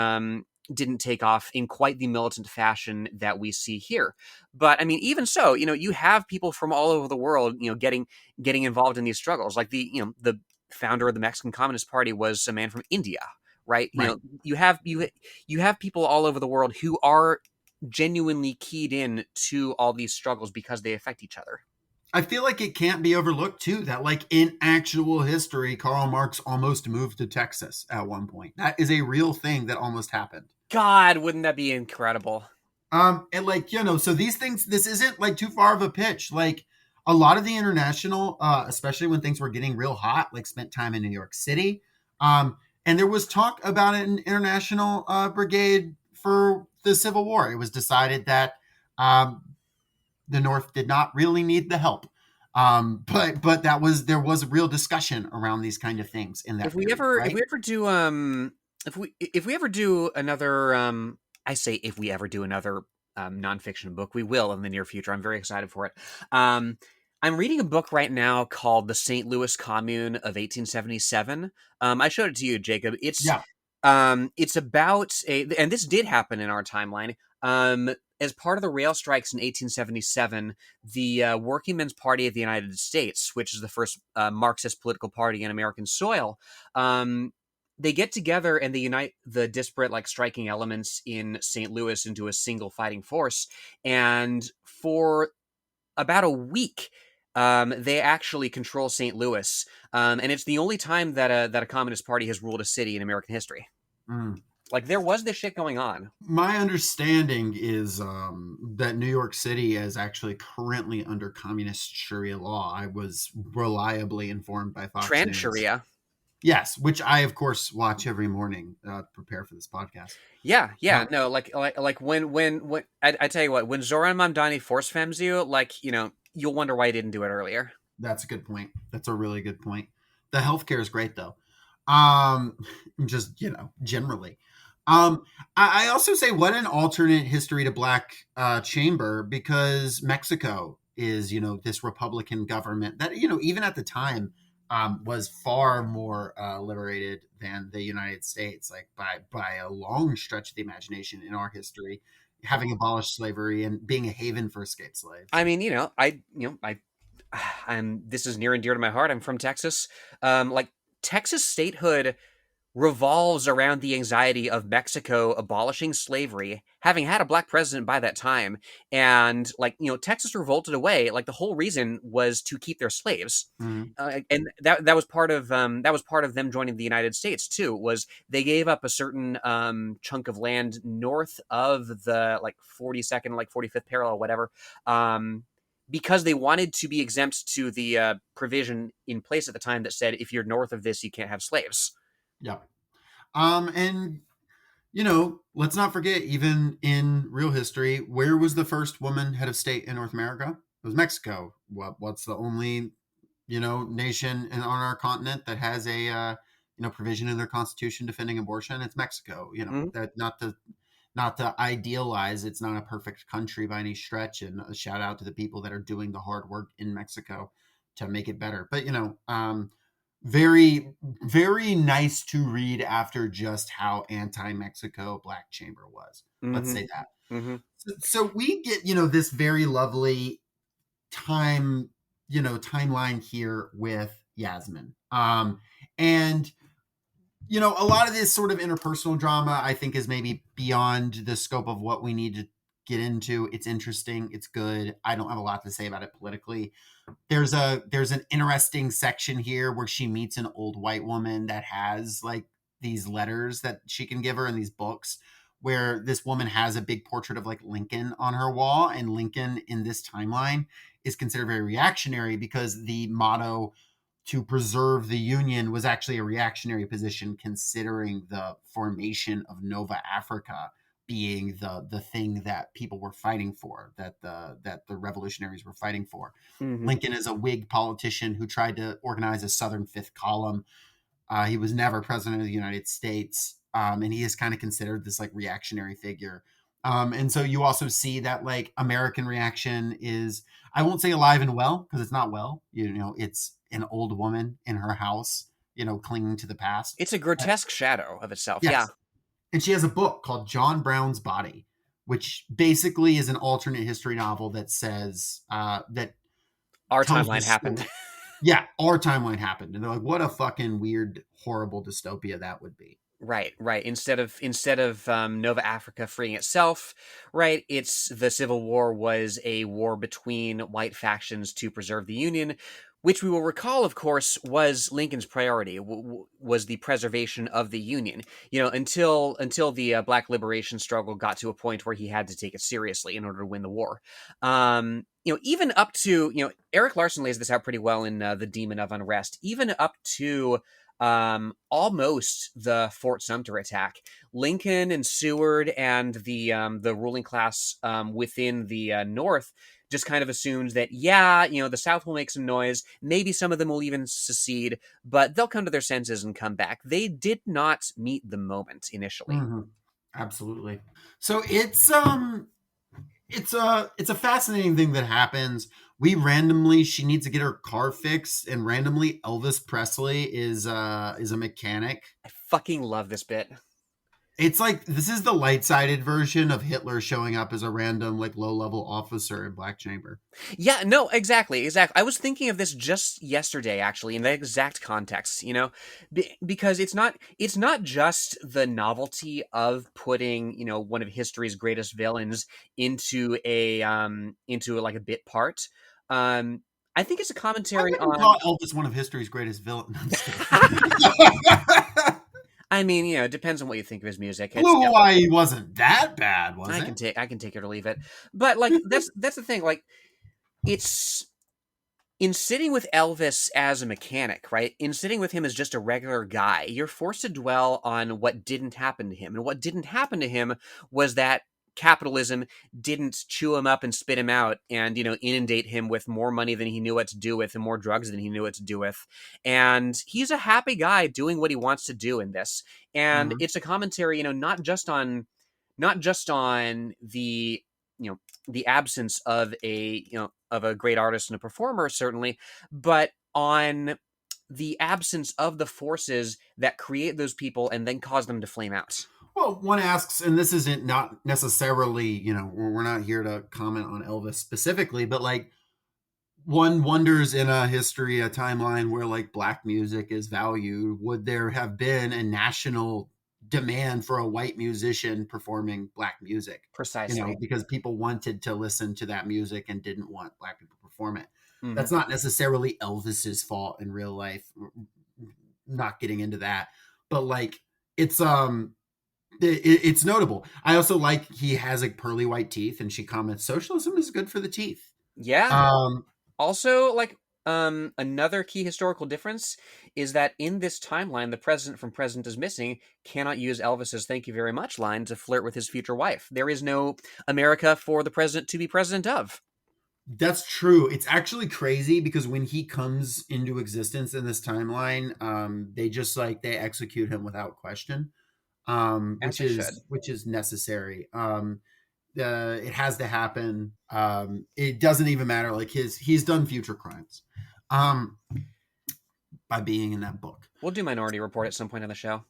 take off in quite the militant fashion that we see here. But I mean, even so, you know, you have people from all over the world, you know, getting involved in these struggles, like the founder of the Mexican Communist Party was a man from India, right? You Right. know, you have people all over the world who are genuinely keyed in to all these struggles because they affect each other. I feel like it can't be overlooked too that like in actual history, Karl Marx almost moved to Texas at one point. That is a real thing that almost happened. God, wouldn't that be incredible? And like, you know, so these things, this isn't like too far of a pitch. Like a lot of the international, especially when things were getting real hot, like spent time in New York City. And there was talk about an international brigade for the Civil War. It was decided that the North did not really need the help. But there was a real discussion around these kind of things in that. If we period, ever right? if we ever do if we ever do another I say if we ever do another nonfiction book, we will in the near future. I'm very excited for it. I'm reading a book right now called The St. Louis Commune of 1877. I showed it to you, Jacob. Yeah. It's about and this did happen in our timeline. As part of the rail strikes in 1877, the Working Men's Party of the United States, which is the first Marxist political party in American soil, they get together and they unite the disparate, like, striking elements in St. Louis into a single fighting force. And for about a week, they actually control St. Louis, and it's the only time that a communist party has ruled a city in American history. Mm. Like, there was this shit going on. My understanding is that New York City is actually currently under communist Sharia law. I was reliably informed by Fox News. Sharia. Yes, which I of course watch every morning, prepare for this podcast. Yeah. No, like when I tell you what, when Zoran Mamdani force fems you, like, you know, you'll wonder why he didn't do it earlier. That's a good point. That's a really good point. The healthcare is great though. Just, you know, generally. I also say what an alternate history to Black Chamber, because Mexico is, you know, this Republican government that, you know, even at the time was far more liberated than the United States, like by a long stretch of the imagination in our history, having abolished slavery and being a haven for escaped slaves. I mean, this is near and dear to my heart. I'm from Texas. Like, Texas statehood revolves around the anxiety of Mexico abolishing slavery, having had a black president by that time, and, like, you know, Texas revolted away. Like, the whole reason was to keep their slaves, and that was part of them joining the United States too. Was they gave up a certain chunk of land north of the, like, 42nd, like 45th parallel, whatever, because they wanted to be exempt to the provision in place at the time that said if you're north of this, you can't have slaves. Yeah. And, you know, let's not forget, even in real history, where was the first woman head of state in North America? It was Mexico. What's the only, you know, nation on our continent that has a, you know, provision in their constitution defending abortion? It's Mexico. You know, that not to idealize, it's not a perfect country by any stretch. And a shout out to the people that are doing the hard work in Mexico to make it better. But, you know, very, very nice to read after just how anti-Mexico Black Chamber was. Let's say that. So we get, you know, this very lovely timeline here with Yasmin. And, you know, a lot of this sort of interpersonal drama, I think, is maybe beyond the scope of what we need to get into. It's interesting. It's good. I don't have a lot to say about it politically. There's an interesting section here where she meets an old white woman that has, like, these letters that she can give her in these books, where this woman has a big portrait of, like, Lincoln on her wall. And Lincoln in this timeline is considered very reactionary because the motto to preserve the Union was actually a reactionary position, considering the formation of Nova Africa being the thing that people were fighting for, that the revolutionaries were fighting for. Lincoln is a Whig politician who tried to organize a Southern Fifth Column. He was never president of the United States, and he is kind of considered this, like, reactionary figure. And so you also see that, like, American reaction is, I won't say alive and well, because it's not well. You know, it's an old woman in her house, you know, clinging to the past. It's a grotesque shadow of itself. Yes. Yeah. And she has a book called John Brown's Body, which basically is an alternate history novel that says that our timeline happened. Yeah, our timeline happened. And they're like, what a fucking weird, horrible dystopia that would be. Right, right. Instead of Nova Africa freeing itself, right? It's the Civil War was a war between white factions to preserve the Union, which we will recall, of course, was Lincoln's priority. Was the preservation of the Union. Until the Black liberation struggle got to a point where he had to take it seriously in order to win the war. Even up to Eric Larson lays this out pretty well in The Demon of Unrest. Even up to almost the Fort Sumter attack, Lincoln and Seward and the ruling class within the North just kind of assumed that the South will make some noise, maybe some of them will even secede, but they'll come to their senses and come back. They did not meet the moment initially. Mm-hmm. Absolutely. So it's a fascinating thing that happens. She needs to get her car fixed, and randomly Elvis Presley is a mechanic. I fucking love this bit. It's like, this is the light-sided version of Hitler showing up as a random, like, low-level officer in Black Chamber. Yeah, no, exactly. I was thinking of this just yesterday, actually, in the exact context, because it's not just the novelty of putting, one of history's greatest villains into like a bit part. I think it's a commentary on. Call Elvis one of history's greatest villains. I mean, it depends on what you think of his music. Blue Hawaii wasn't that bad, was it? I can take it or leave it. But like that's the thing. Like, it's in sitting with Elvis as a mechanic, right? In sitting with him as just a regular guy, you're forced to dwell on what didn't happen to him. And what didn't happen to him was that capitalism didn't chew him up and spit him out and, inundate him with more money than he knew what to do with and more drugs than he knew what to do with. And he's a happy guy doing what he wants to do in this. And it's a commentary, not just on the, the absence of a great artist and a performer, certainly, but on the absence of the forces that create those people and then cause them to flame out. Well, one asks, and this isn't not necessarily, we're not here to comment on Elvis specifically, but like, one wonders in a timeline where like Black music is valued, would there have been a national demand for a white musician performing Black music? Precisely. Because people wanted to listen to that music and didn't want Black people to perform it. Mm-hmm. That's not necessarily Elvis's fault in real life. Not getting into that, but like, it's notable. I also like he has like pearly white teeth, and she comments, socialism is good for the teeth. Yeah. Also, like, another key historical difference is that in this timeline, the president from President is Missing cannot use Elvis's "thank you very much" line to flirt with his future wife. There is no America for the president to be president of. That's true. It's actually crazy because when he comes into existence in this timeline, they execute him without question. Which is necessary. It has to happen. It doesn't even matter. Like he's done future crimes, by being in that book. We'll do Minority Report at some point on the show.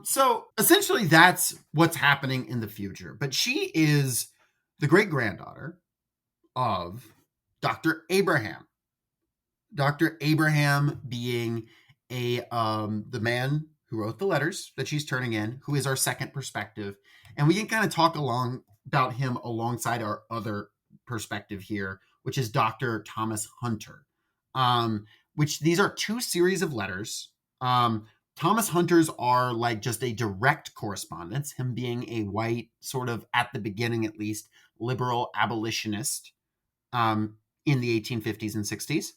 So essentially that's what's happening in the future, but she is the great granddaughter of Dr. Abraham. Dr. Abraham being the man who wrote the letters that she's turning in, who is our second perspective. And we can kind of talk about him alongside our other perspective here, which is Dr. Thomas Hunter, which these are two series of letters. Thomas Hunter's are like just a direct correspondence, him being a white, sort of at the beginning at least, liberal abolitionist in the 1850s and 60s.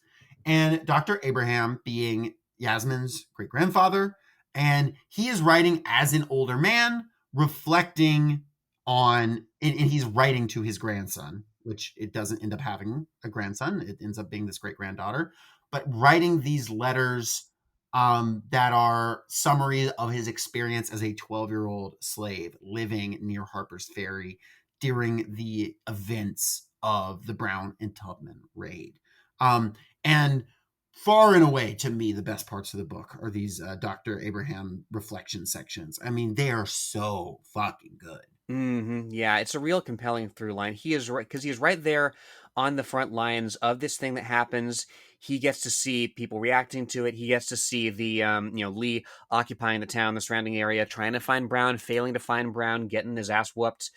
And Dr. Abraham being Yasmin's great-grandfather. And he is writing as an older man, reflecting on, and he's writing to his grandson, which it doesn't end up having a grandson. It ends up being this great-granddaughter. But writing these letters that are summaries of his experience as a 12-year-old slave living near Harper's Ferry during the events of the Brown and Tubman raid. And far and away, to me, the best parts of the book are these Dr. Abraham reflection sections. I mean, they are so fucking good. Mm-hmm. Yeah, it's a real compelling through line. He is right, because he is right there on the front lines of this thing that happens. He gets to see people reacting to it. He gets to see the Lee occupying the town, the surrounding area, trying to find Brown, failing to find Brown, getting his ass whooped.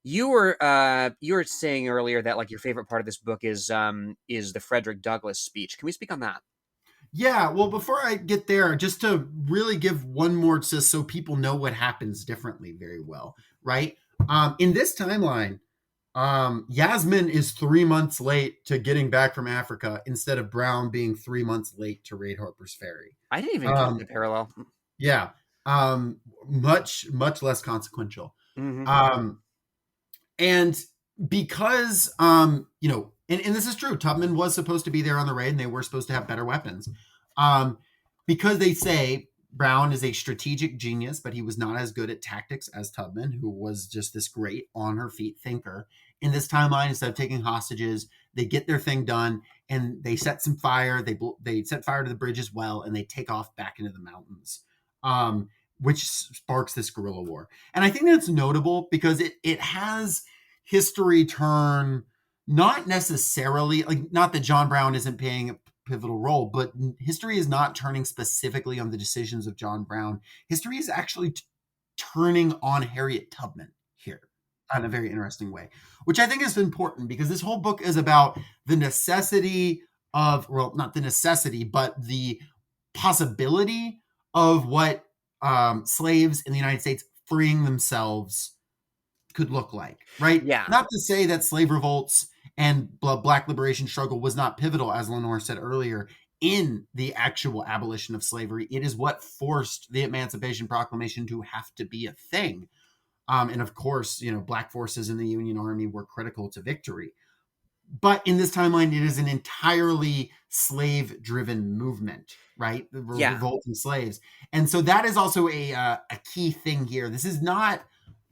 You were saying earlier that like your favorite part of this book is the Frederick Douglass speech. Can we speak on that? Yeah, well, before I get there, just to really give one more just so people know what happens differently very well, right? In this timeline, Yasmin is 3 months late to getting back from Africa instead of Brown being 3 months late to raid Harper's Ferry. I didn't even get the parallel. Yeah, much less consequential. Mm-hmm. And because and this is true, Tubman was supposed to be there on the raid, and they were supposed to have better weapons. Because they say Brown is a strategic genius, but he was not as good at tactics as Tubman, who was just this great on her feet thinker. In this timeline, instead of taking hostages, they get their thing done, and they set some fire. They set fire to the bridge as well, and they take off back into the mountains, which sparks this guerrilla war. And I think that's notable because it has history turn, not necessarily, like, not that John Brown isn't playing a pivotal role, but history is not turning specifically on the decisions of John Brown. History is actually turning on Harriet Tubman here in a very interesting way, which I think is important because this whole book is about the necessity of, well, not the necessity, but the possibility of what slaves in the United States freeing themselves could look like, right? Yeah. Not to say that slave revolts and Black liberation struggle was not pivotal, as Lenore said earlier, in the actual abolition of slavery. It is what forced the Emancipation Proclamation to have to be a thing. And of course, Black forces in the Union Army were critical to victory. But in this timeline, it is an entirely slave-driven movement, right? The revolting slaves. And so that is also a key thing here. This is not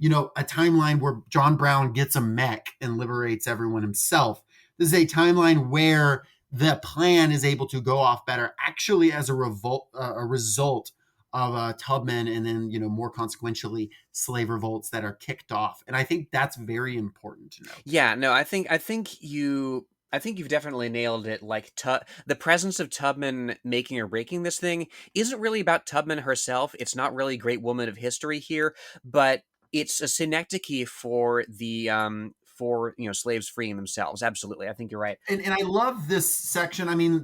a timeline where John Brown gets a mech and liberates everyone himself. This is a timeline where the plan is able to go off better, actually as a result of Tubman, and then more consequentially slave revolts that are kicked off. And I think that's very important to know. Yeah, no, I think you've definitely nailed it. Like the presence of Tubman making or breaking this thing isn't really about Tubman herself. It's not really great woman of history here, but it's a synecdoche for the slaves freeing themselves. Absolutely, I think you're right. And I love this section. I mean,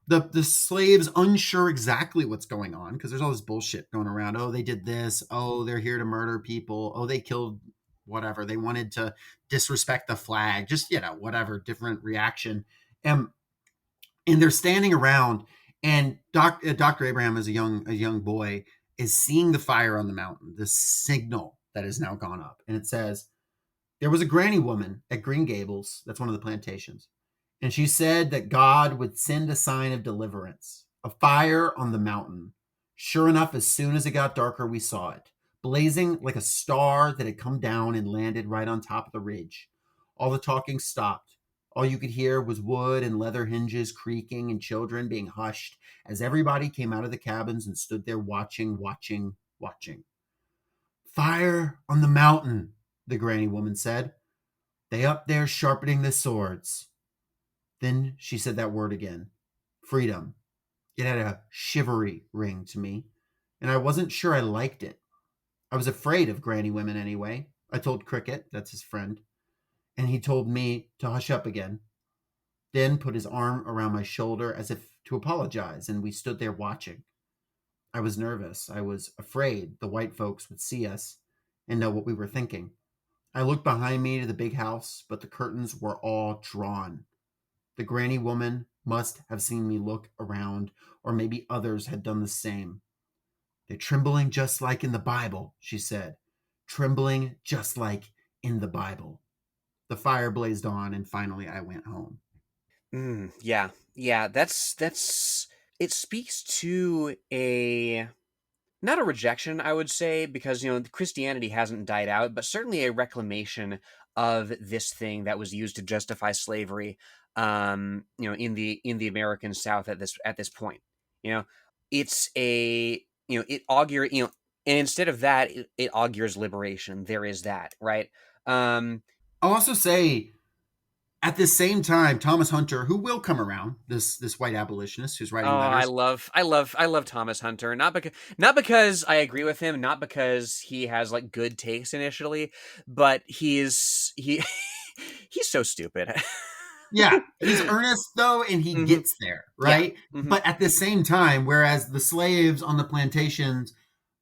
the slaves unsure exactly what's going on because there's all this bullshit going around. Oh, they did this. Oh, they're here to murder people. Oh, they killed whatever. They wanted to disrespect the flag. Just whatever, different reaction. And they're standing around, and Dr. Abraham, as a young boy, is seeing the fire on the mountain, the signal that has now gone up. And it says, there was a granny woman at Green Gables, that's one of the plantations, and she said that God would send a sign of deliverance, a fire on the mountain. Sure enough, as soon as it got darker, we saw it, blazing like a star that had come down and landed right on top of the ridge. All the talking stopped. All you could hear was wood and leather hinges creaking and children being hushed as everybody came out of the cabins and stood there watching. Fire on the mountain, the granny woman said. They up there sharpening the swords. Then she said that word again. Freedom. It had a shivery ring to me, and I wasn't sure I liked it. I was afraid of granny women anyway. I told Cricket, that's his friend, and he told me to hush up again. Then put his arm around my shoulder as if to apologize, and we stood there watching. I was nervous. I was afraid the white folks would see us and know what we were thinking. I looked behind me to the big house, but the curtains were all drawn. The granny woman must have seen me look around, or maybe others had done the same. They're trembling just like in the Bible, she said. Trembling just like in the Bible. The fire blazed on, and finally I went home. Yeah, that's it speaks to not a rejection, I would say, because Christianity hasn't died out, but certainly a reclamation of this thing that was used to justify slavery in the American South at this point. It's it augurs, and instead of that, it augurs liberation. There is that, right? I'll also say At the same time, Thomas Hunter, who will come around, this white abolitionist who's Oh, writing letters. I love Thomas Hunter. Not because I agree with him, not because he has like good taste initially, but he he's so stupid. Yeah, he's earnest though, and he Mhm. gets there, Yeah. right? Mhm. But at the same time, whereas the slaves on the plantations,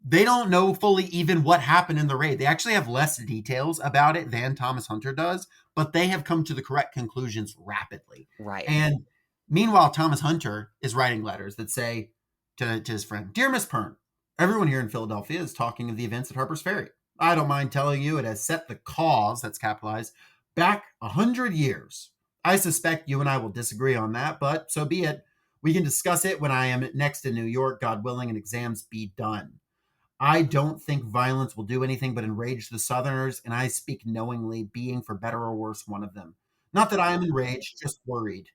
they don't know fully even what happened in the raid. They actually have less details about it than Thomas Hunter does, but they have come to the correct conclusions rapidly. Right. And meanwhile, Thomas Hunter is writing letters that say to his friend, "Dear Miss Pern, everyone here in Philadelphia is talking of the events at Harper's Ferry. I don't mind telling you it has set the cause, that's capitalized, back 100 years. I suspect you and I will disagree on that, but so be it. We can discuss it when I am next in New York, God willing, and exams be done. I don't think violence will do anything but enrage the Southerners, and I speak knowingly, being for better or worse one of them. Not that I am enraged, just worried.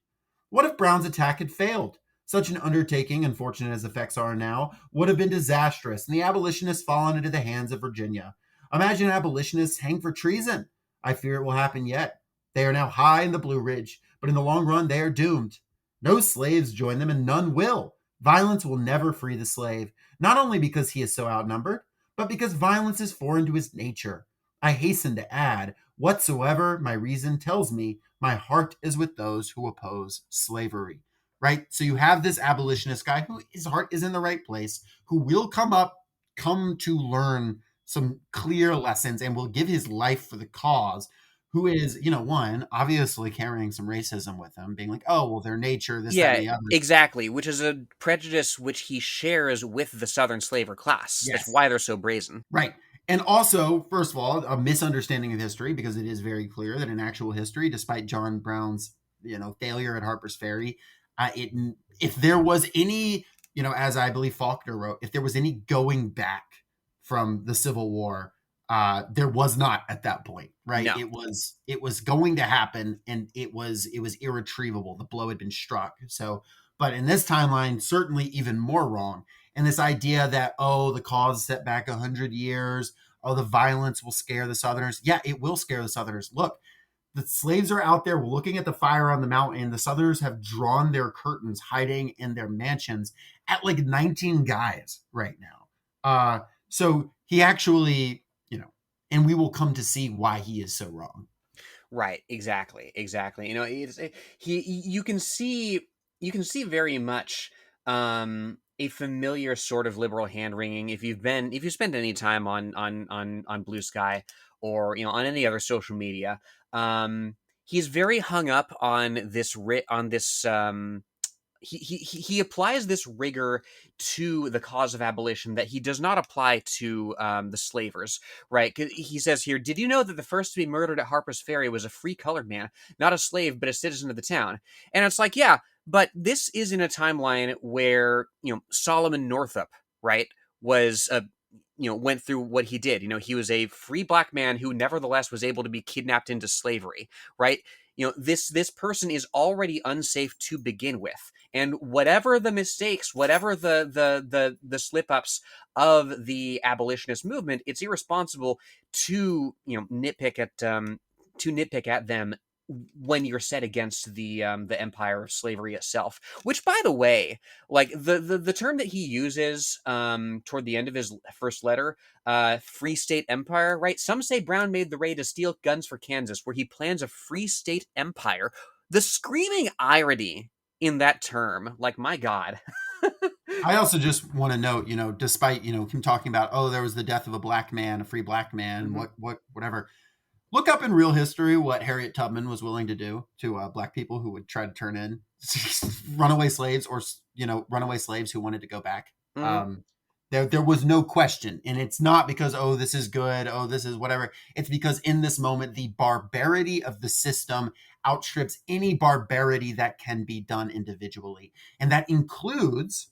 What if Brown's attack had failed? Such an undertaking, unfortunate as effects are now, would have been disastrous, and the abolitionists fallen into the hands of Virginia. Imagine abolitionists hanged for treason. I fear it will happen yet. They are now high in the Blue Ridge, but in the long run they are doomed. No slaves join them, and none will. Violence will never free the slave, not only because he is so outnumbered, but because violence is foreign to his nature. I hasten to add, whatsoever my reason tells me, my heart is with those who oppose slavery." Right? So you have this abolitionist guy who his heart is in the right place, who will come to learn some clear lessons and will give his life for the cause, who is, one, obviously carrying some racism with him, being like, oh, well, their nature, this, that, and Yeah, the other. exactly, which is a prejudice which he shares with the Southern slaver class. That's Yes. why they're so brazen. Right. And also, first of all, a misunderstanding of history, because it is very clear that in actual history, despite John Brown's, failure at Harper's Ferry, it if there was any, as I believe Faulkner wrote, if there was any going back from the Civil War, there was not at that point, right? No. It was going to happen, and it was irretrievable. The blow had been struck. So, but in this timeline, certainly even more wrong. And this idea that, oh, the cause set back 100 years, oh, the violence will scare the Southerners. Yeah, it will scare the Southerners. Look, the slaves are out there looking at the fire on the mountain. The Southerners have drawn their curtains, hiding in their mansions at like 19 guys right now. So he actually, and we will come to see why he is so wrong. Right, exactly. You can see very much a familiar sort of liberal hand wringing if you spend any time on Blue Sky or on any other social media. He's very hung up on this he applies this rigor to the cause of abolition that he does not apply to the slavers, right? He says here, "Did you know that the first to be murdered at Harper's Ferry was a free colored man, not a slave, but a citizen of the town?" And it's like, yeah, but this is in a timeline where Solomon Northup, right, was a went through what he did. He was a free black man who nevertheless was able to be kidnapped into slavery, right? This person is already unsafe to begin with, and whatever the mistakes, whatever the slip ups of the abolitionist movement, it's irresponsible to nitpick at them when you're set against the empire of slavery itself. Which, by the way, like the term that he uses toward the end of his first letter, free state empire, right? Some say Brown made the raid to steal guns for Kansas, where he plans a free state empire. The screaming irony in that term, like, my God. I also just want to note, despite, him talking about, oh, there was the death of a black man, a free black man, whatever. Look up in real history what Harriet Tubman was willing to do to black people who would try to turn in runaway slaves, or runaway slaves who wanted to go back. Mhm. There was no question, and it's not because, oh, this is good, oh, this is whatever. It's because in this moment the barbarity of the system outstrips any barbarity that can be done individually, and that includes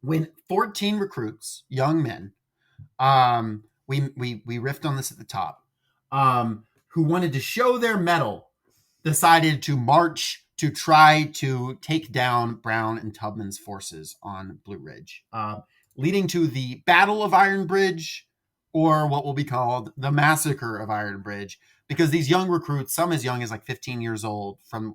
when 14 recruits, young men, we riffed on this at the top, who wanted to show their mettle, decided to march to try to take down Brown and Tubman's forces on Blue Ridge, leading to the Battle of Iron Bridge, or what will be called the Massacre of Iron Bridge, because these young recruits, some as young as like 15 years old from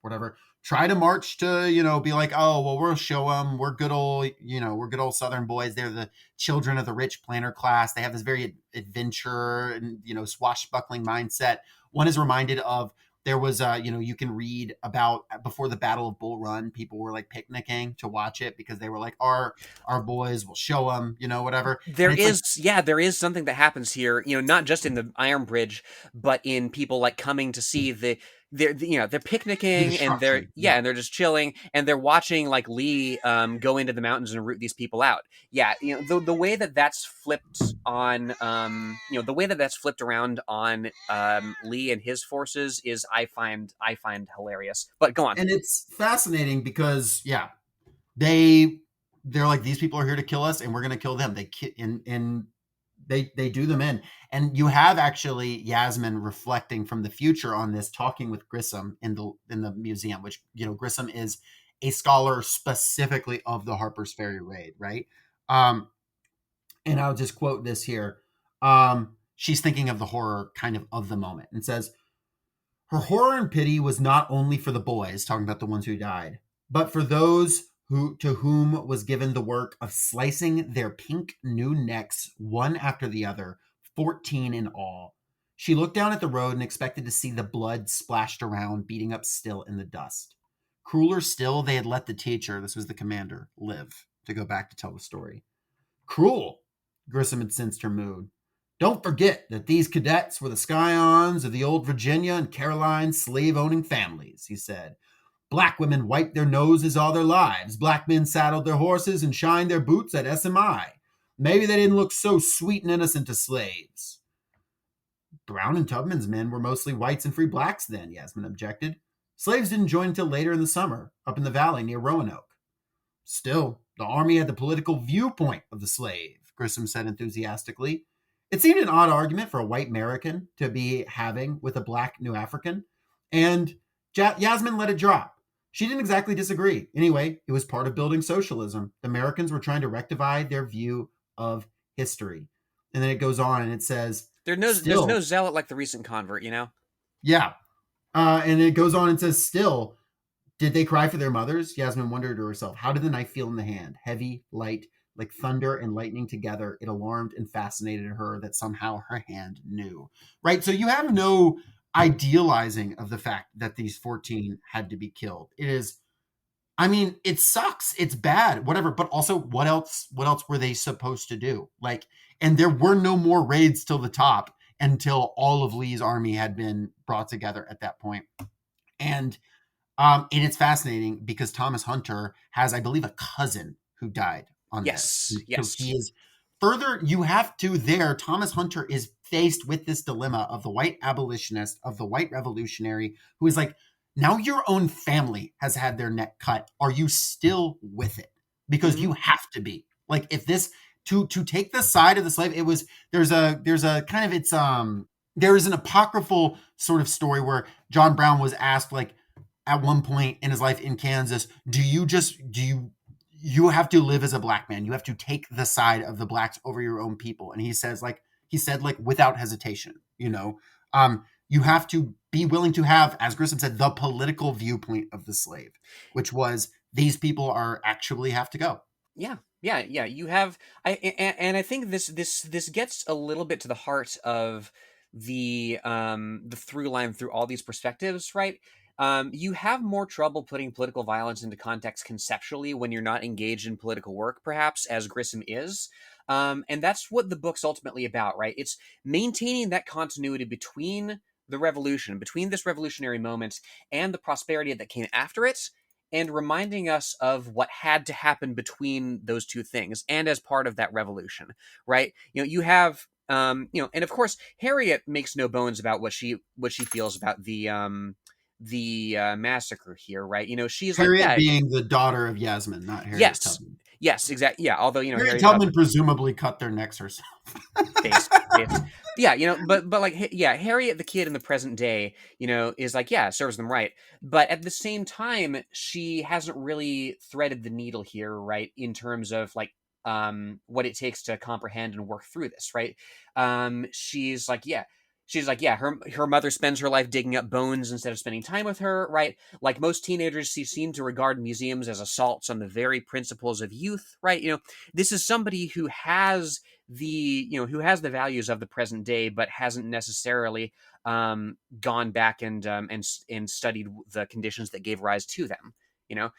whatever, try to march to, be like, oh, well, we'll show them we're good old, we're good old Southern boys. They're the children of the rich planter class. They have this very adventure and, swashbuckling mindset. One is reminded of, there was, you can read about before the Battle of Bull Run, people were like picnicking to watch it because they were like, our boys will show them, whatever. There And it's is, there is something that happens here, not just in the Iron Bridge, but in people like coming to see they're the picnicking and destruction. Yeah. and they're just chilling and they're watching like Lee go into the mountains and root these people out. Yeah, the way that that's flipped on the way that that's flipped around on Lee and his forces is I find hilarious. But go on. And it's fascinating because they're like, these people are here to kill us and we're going to kill them. They do them in. And you have actually Yasmin reflecting from the future on this, talking with Grissom in the museum, which, Grissom is a scholar specifically of the Harper's Ferry raid, right? And I'll just quote this here. She's thinking of the horror kind of the moment and says, her horror and pity was not only for the boys, talking about the ones who died, but for those to whom was given the work of slicing their pink new necks one after the other, 14 in all. She looked down at the road and expected to see the blood splashed around, beating up still in the dust. Crueler still, they had let the teacher, this was the commander, live to go back to tell the story. Cruel, Grissom had sensed her mood. Don't forget that these cadets were the scions of the old Virginia and Caroline slave-owning families, he said. Black women wiped their noses all their lives. Black men saddled their horses and shined their boots at SMI. Maybe they didn't look so sweet and innocent to slaves. Brown and Tubman's men were mostly whites and free blacks then, Yasmin objected. Slaves didn't join until later in the summer, up in the valley near Roanoke. Still, the army had the political viewpoint of the slave, Grissom said enthusiastically. It seemed an odd argument for a white American to be having with a black New African, and Yasmin let it drop. She didn't exactly disagree. Anyway, it was part of building socialism. The Americans were trying to rectify their view of history. And then it goes on and it says, there's no zealot like the recent convert, Yeah. And it goes on and says, still, did they cry for their mothers? Yasmin wondered to herself, how did the knife feel in the hand? Heavy, light, like thunder and lightning together. It alarmed and fascinated her that somehow her hand knew. Right? So you have no idealizing of the fact that these 14 had to be killed. It is, it sucks. It's bad, whatever. But also, what else were they supposed to do? Like, and there were no more raids till the top until all of Lee's army had been brought together at that point. And it's fascinating because Thomas Hunter has, I believe, a cousin who died on this. Yes. He is further, you have to there, Thomas Hunter is faced with this dilemma of the white abolitionist, of the white revolutionary, who is like, now your own family has had their neck cut. Are you still with it? Because you have to be. Like, if this, to take the side of the slave, there's a kind of, it's, there is an apocryphal sort of story where John Brown was asked, like, at one point in his life in Kansas, you have to live as a black man. You have to take the side of the blacks over your own people. And he said, without hesitation, you have to be willing to have, as Grissom said, the political viewpoint of the slave, which was these people are actually have to go. Yeah. You have, I think this gets a little bit to the heart of the through line through all these perspectives, right? You have more trouble putting political violence into context conceptually when you're not engaged in political work, perhaps, as Grissom is. And that's what the book's ultimately about, right? It's maintaining that continuity between the revolution, between this revolutionary moment and the prosperity that came after it, and reminding us of what had to happen between those two things and as part of that revolution, right? You have, and of course, Harriet makes no bones about what she feels about the massacre here, right? She's Harriet like, being the daughter of Yasmin, not Harriet Tubman. Yes, exactly. Yeah, although Harriet Tubman presumably cut their necks herself. Yeah, but like, Harriet, the kid in the present day, is like, serves them right. But at the same time, she hasn't really threaded the needle here, right? In terms of like what it takes to comprehend and work through this, right? She's like, yeah. Her mother spends her life digging up bones instead of spending time with her, right? Like most teenagers, she seemed to regard museums as assaults on the very principles of youth, right? This is somebody who has the values of the present day, but hasn't necessarily gone back and studied the conditions that gave rise to them, and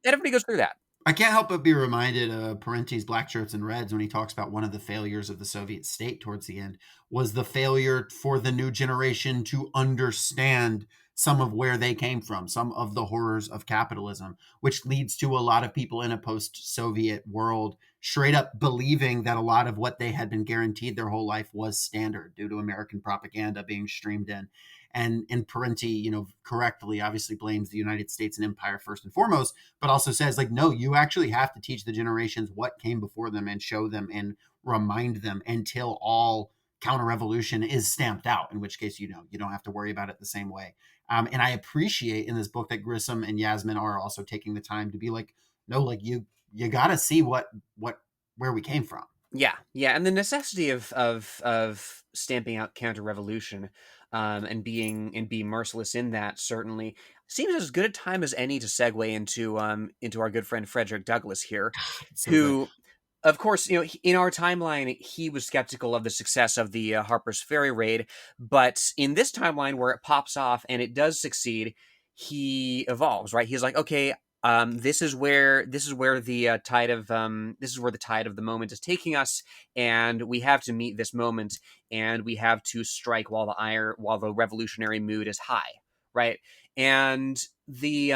everybody goes through that. I can't help but be reminded of Parenti's Black Shirts and Reds when he talks about one of the failures of the Soviet state towards the end was the failure for the new generation to understand some of where they came from, some of the horrors of capitalism, which leads to a lot of people in a post-Soviet world straight up believing that a lot of what they had been guaranteed their whole life was standard due to American propaganda being streamed in. And Parenti, correctly, obviously blames the United States and empire first and foremost, but also says, like, no, you actually have to teach the generations what came before them and show them and remind them until all counter-revolution is stamped out, in which case, you don't have to worry about it the same way. And I appreciate in this book that Grissom and Yasmin are also taking the time to be like, no, like you got to see where we came from. Yeah. And the necessity of stamping out counter-revolution and being merciless in that certainly seems as good a time as any to segue into our good friend Frederick Douglass here, who, of course, in our timeline, he was skeptical of the success of the Harper's Ferry raid, but in this timeline where it pops off and it does succeed, he evolves, right? He's like, okay, this is where the tide of the moment is taking us, and we have to meet this moment, and we have to strike while the revolutionary mood is high, right? And the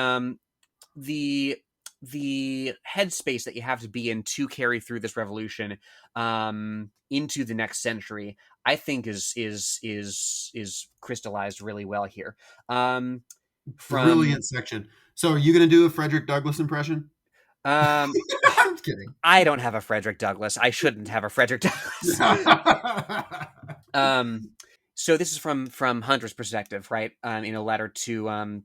headspace that you have to be in to carry through this revolution into the next century, I think is crystallized really well here. Brilliant section. So are you going to do a Frederick Douglass impression? I'm kidding. I don't have a Frederick Douglass. I shouldn't have a Frederick Douglass. So this is from Hunter's perspective, right? In a letter to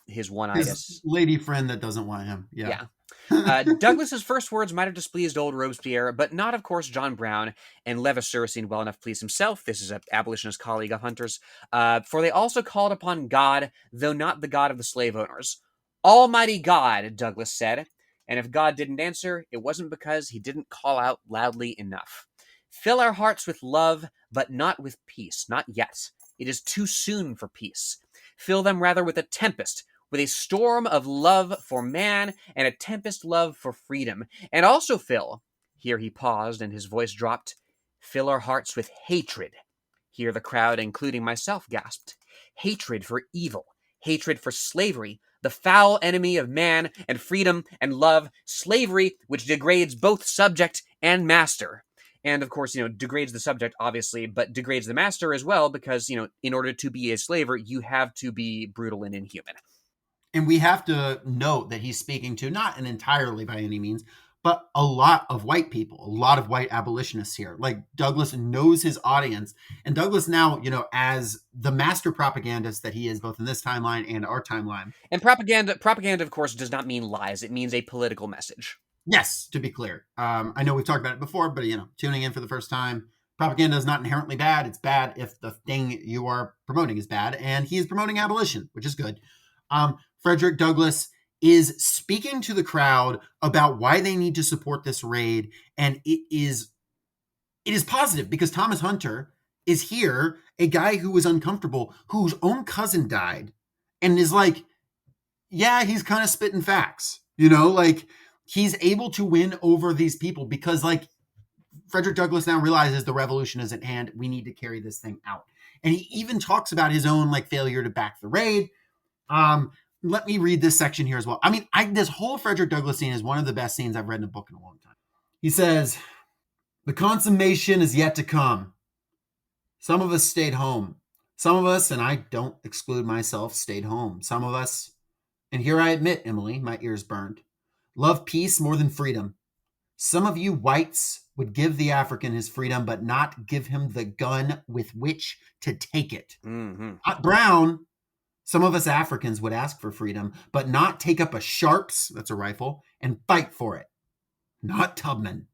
his one-itis. His lady friend that doesn't want him. Yeah. Douglas's first words might have displeased old Robespierre, but not, of course, John Brown, and Levasseur seemed well enough pleased himself. This is an abolitionist colleague of Hunter's. For they also called upon God, though not the God of the slave owners. Almighty God, Douglas said, and if God didn't answer, it wasn't because he didn't call out loudly enough. Fill our hearts with love, but not with peace, not yet. It is too soon for peace. Fill them rather with a tempest, with a storm of love for man and a tempest love for freedom. And also fill, here he paused and his voice dropped, fill our hearts with hatred. Here the crowd, including myself, gasped. Hatred for evil, hatred for slavery, the foul enemy of man and freedom and love, slavery which degrades both subject and master. And of course, degrades the subject, obviously, but degrades the master as well, because, in order to be a slaver, you have to be brutal and inhuman. And we have to note that he's speaking to, not an entirely by any means, but a lot of white people, a lot of white abolitionists here. Like, Douglass knows his audience. And Douglass now, as the master propagandist that he is, both in this timeline and our timeline. And propaganda, of course, does not mean lies. It means a political message. Yes, to be clear. I know we've talked about it before, but, tuning in for the first time, propaganda is not inherently bad. It's bad if the thing you are promoting is bad. And he is promoting abolition, which is good. Frederick Douglass is speaking to the crowd about why they need to support this raid. And it is positive because Thomas Hunter is here, a guy who was uncomfortable, whose own cousin died, and is like, yeah, he's kind of spitting facts, he's able to win over these people because, like, Frederick Douglass now realizes the revolution is at hand. We need to carry this thing out. And he even talks about his own, failure to back the raid. Let me read this section here as well. I mean, this whole Frederick Douglass scene is one of the best scenes I've read in a book in a long time. He says, the consummation is yet to come. Some of us stayed home. Some of us, and I don't exclude myself, stayed home. Some of us, and here I admit, Emily, my ears burned, love peace more than freedom. Some of you whites would give the African his freedom, but not give him the gun with which to take it. Mm-hmm. Not Brown. Some of us Africans would ask for freedom, but not take up a Sharps, that's a rifle, and fight for it. not Tubman.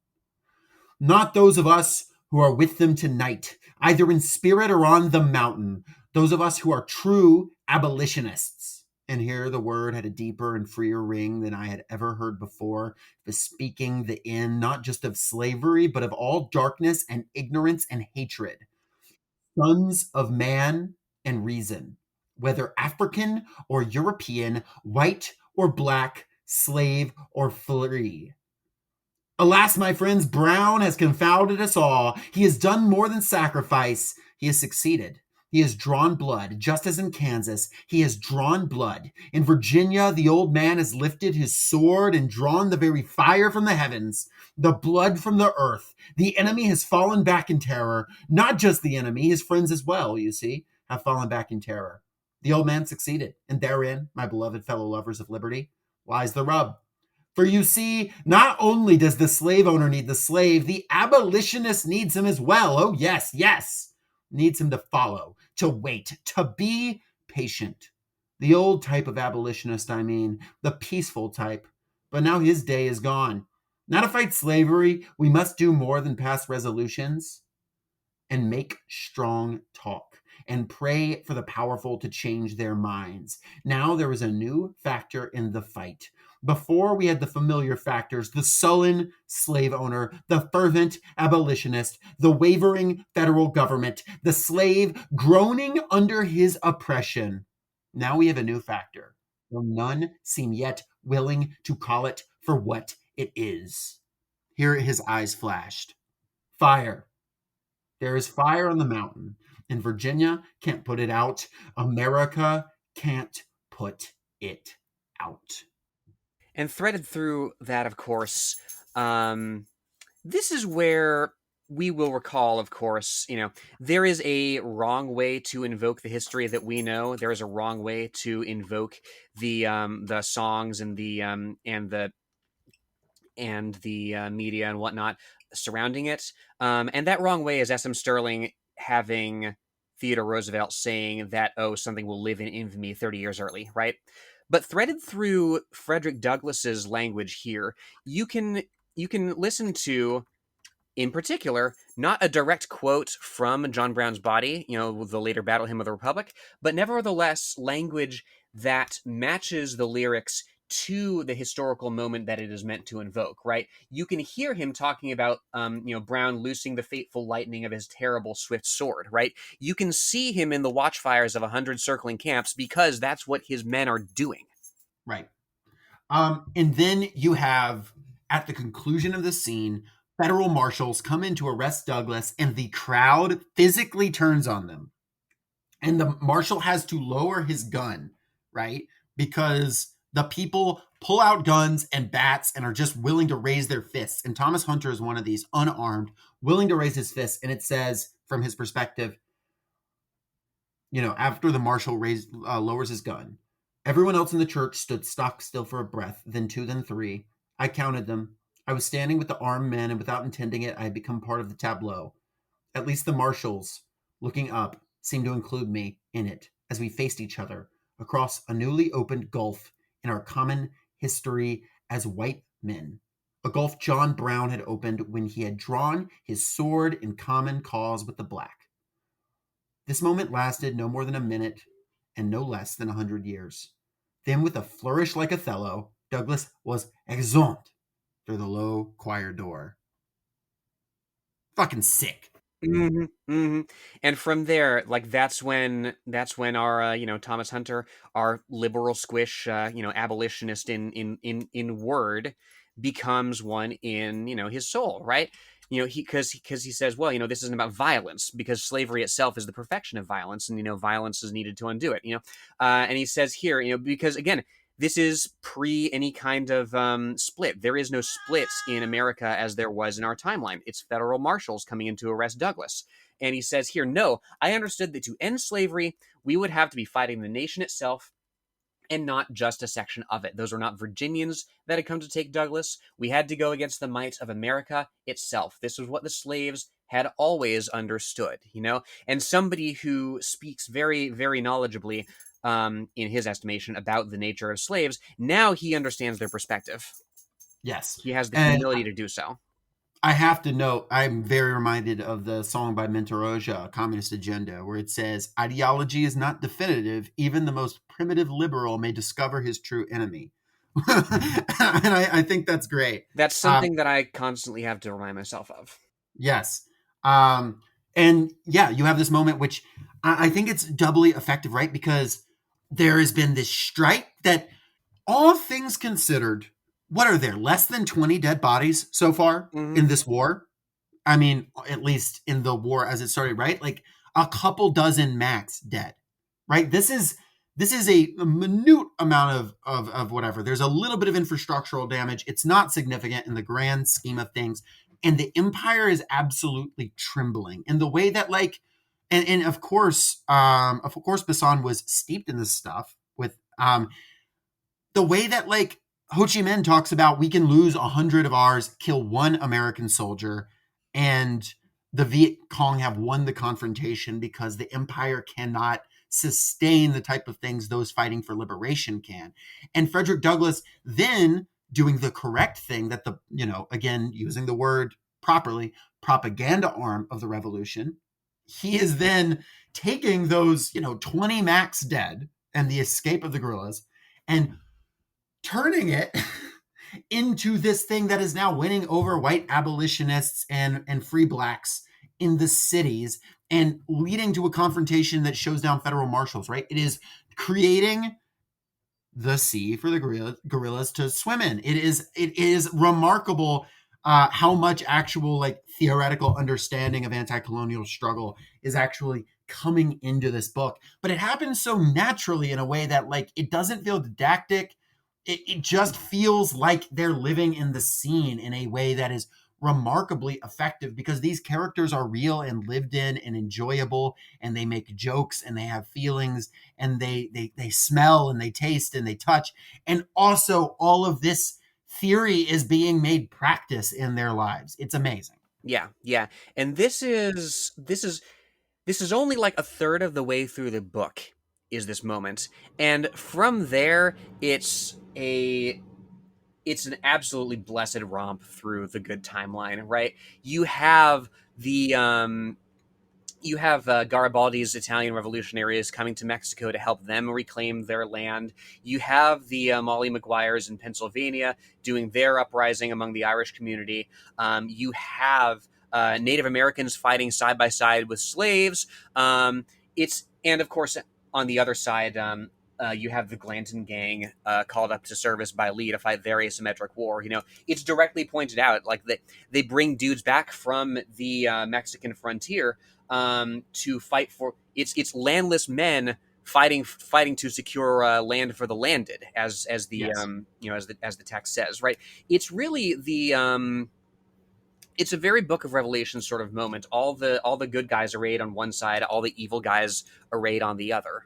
Not those of us who are with them tonight, either in spirit or on the mountain, those of us who are true abolitionists. And here the word had a deeper and freer ring than I had ever heard before, bespeaking the end not just of slavery, but of all darkness and ignorance and hatred. Sons of man and reason, whether African or European, white or black, slave or free. Alas, my friends, Brown has confounded us all. He has done more than sacrifice. He has succeeded. He has drawn blood, just as in Kansas. He has drawn blood. In Virginia, the old man has lifted his sword and drawn the very fire from the heavens, the blood from the earth. The enemy has fallen back in terror. Not just the enemy, his friends as well, you see, have fallen back in terror. The old man succeeded, and therein, my beloved fellow lovers of liberty, lies the rub. For you see, not only does the slave owner need the slave, the abolitionist needs him as well. Oh, yes, yes. Needs him to follow, to wait, to be patient. The old type of abolitionist, I mean, the peaceful type. But now his day is gone. Now to fight slavery, we must do more than pass resolutions and make strong talk and pray for the powerful to change their minds. Now there is a new factor in the fight. Before we had the familiar factors, the sullen slave owner, the fervent abolitionist, the wavering federal government, the slave groaning under his oppression. Now we have a new factor, though none seem yet willing to call it for what it is. Here his eyes flashed. Fire. There is fire on the mountain, and Virginia can't put it out. America can't put it out. And threaded through that, of course, this is where we will recall, of course, there is a wrong way to invoke the history that we know. There is a wrong way to invoke the songs and the media and whatnot surrounding it. And that wrong way is S.M. Stirling having Theodore Roosevelt saying that, something will live in infamy 30 years early, right? But threaded through Frederick Douglass's language here, you can listen to, in particular, not a direct quote from John Brown's Body, the later Battle Hymn of the Republic, but nevertheless language that matches the lyrics to the historical moment that it is meant to invoke, right? You can hear him talking about, Brown loosing the fateful lightning of his terrible swift sword, right? You can see him in the watchfires of 100 circling camps because that's what his men are doing. Right. And then you have, at the conclusion of the scene, federal marshals come in to arrest Douglass, and the crowd physically turns on them. And the marshal has to lower his gun, right? Because the people pull out guns and bats and are just willing to raise their fists. And Thomas Hunter is one of these, unarmed, willing to raise his fists. And it says, from his perspective, after the marshal lowers his gun, everyone else in the church stood stock still for a breath, then two, then three. I counted them. I was standing with the armed men, and without intending it, I had become part of the tableau. At least the marshals, looking up, seemed to include me in it, as we faced each other across a newly opened gulf in our common history as white men. A gulf John Brown had opened when he had drawn his sword in common cause with the black. This moment lasted no more than a minute and no less than 100 years. Then, with a flourish like Othello, Douglass was exeunt through the low choir door. Fucking sick. Mm-hmm, mm-hmm. And from there, that's when our Thomas Hunter, our liberal squish, abolitionist in word, becomes one in his soul, right? Because he says, well, this isn't about violence, because slavery itself is the perfection of violence, and violence is needed to undo it. And he says here, because again, this is pre any kind of split. There is no split in America as there was in our timeline. It's federal marshals coming in to arrest Douglass. And he says here, no, I understood that to end slavery, we would have to be fighting the nation itself and not just a section of it. Those were not Virginians that had come to take Douglass. We had to go against the might of America itself. This was what the slaves had always understood, And somebody who speaks very, very knowledgeably, in his estimation, about the nature of slaves, now he understands their perspective. Yes. He has the And humility to do so. I have to note, I'm very reminded of the song by Mentoroja, Communist Agenda, where it says, ideology is not definitive. Even the most primitive liberal may discover his true enemy. And I think that's great. That's something that I constantly have to remind myself of. Yes. And yeah, you have this moment, which I think it's doubly effective, right? Because there has been this strike that, all things considered, what are there? Less than 20 dead bodies so far in this war? I mean, at least in the war as it started, right? Like a couple dozen max dead, right? This is a minute amount of whatever. There's a little bit of infrastructural damage. It's not significant in the grand scheme of things. And the empire is absolutely trembling in the way that, like, and of course, Bisson was steeped in this stuff with the way that, like, Ho Chi Minh talks about, we can lose 100 of ours, kill one American soldier, and the Viet Cong have won the confrontation because the empire cannot sustain the type of things those fighting for liberation can. And Frederick Douglass then doing the correct thing, that the, again, using the word properly, propaganda arm of the revolution, he is then taking those, 20 max dead and the escape of the guerrillas and turning it into this thing that is now winning over white abolitionists and free blacks in the cities and leading to a confrontation that shows down federal marshals, right? It is creating the sea for the guerrillas to swim in. It is remarkable how much actual, like, theoretical understanding of anti-colonial struggle is actually coming into this book. But it happens so naturally in a way that, like, it doesn't feel didactic. It just feels like they're living in the scene in a way that is remarkably effective, because these characters are real and lived in and enjoyable, and they make jokes and they have feelings, and they smell and they taste and they touch. And also all of this theory is being made practice in their lives. It's amazing. Yeah. And this is only like a third of the way through the book is this moment. And from there, it's an absolutely blessed romp through the good timeline, right? You have Garibaldi's Italian revolutionaries coming to Mexico to help them reclaim their land. You have the Molly Maguires in Pennsylvania doing their uprising among the Irish community. You have Native Americans fighting side by side with slaves. And of course, on the other side, you have the Glanton gang called up to service by Lee to fight their asymmetric war. It's directly pointed out, like, that they bring dudes back from the Mexican frontier to fight for it's landless men fighting to secure land for the landed, as the Yes. as the text says, right? It's really it's a very Book of Revelation sort of moment. All the good guys arrayed on one side, all the evil guys arrayed on the other.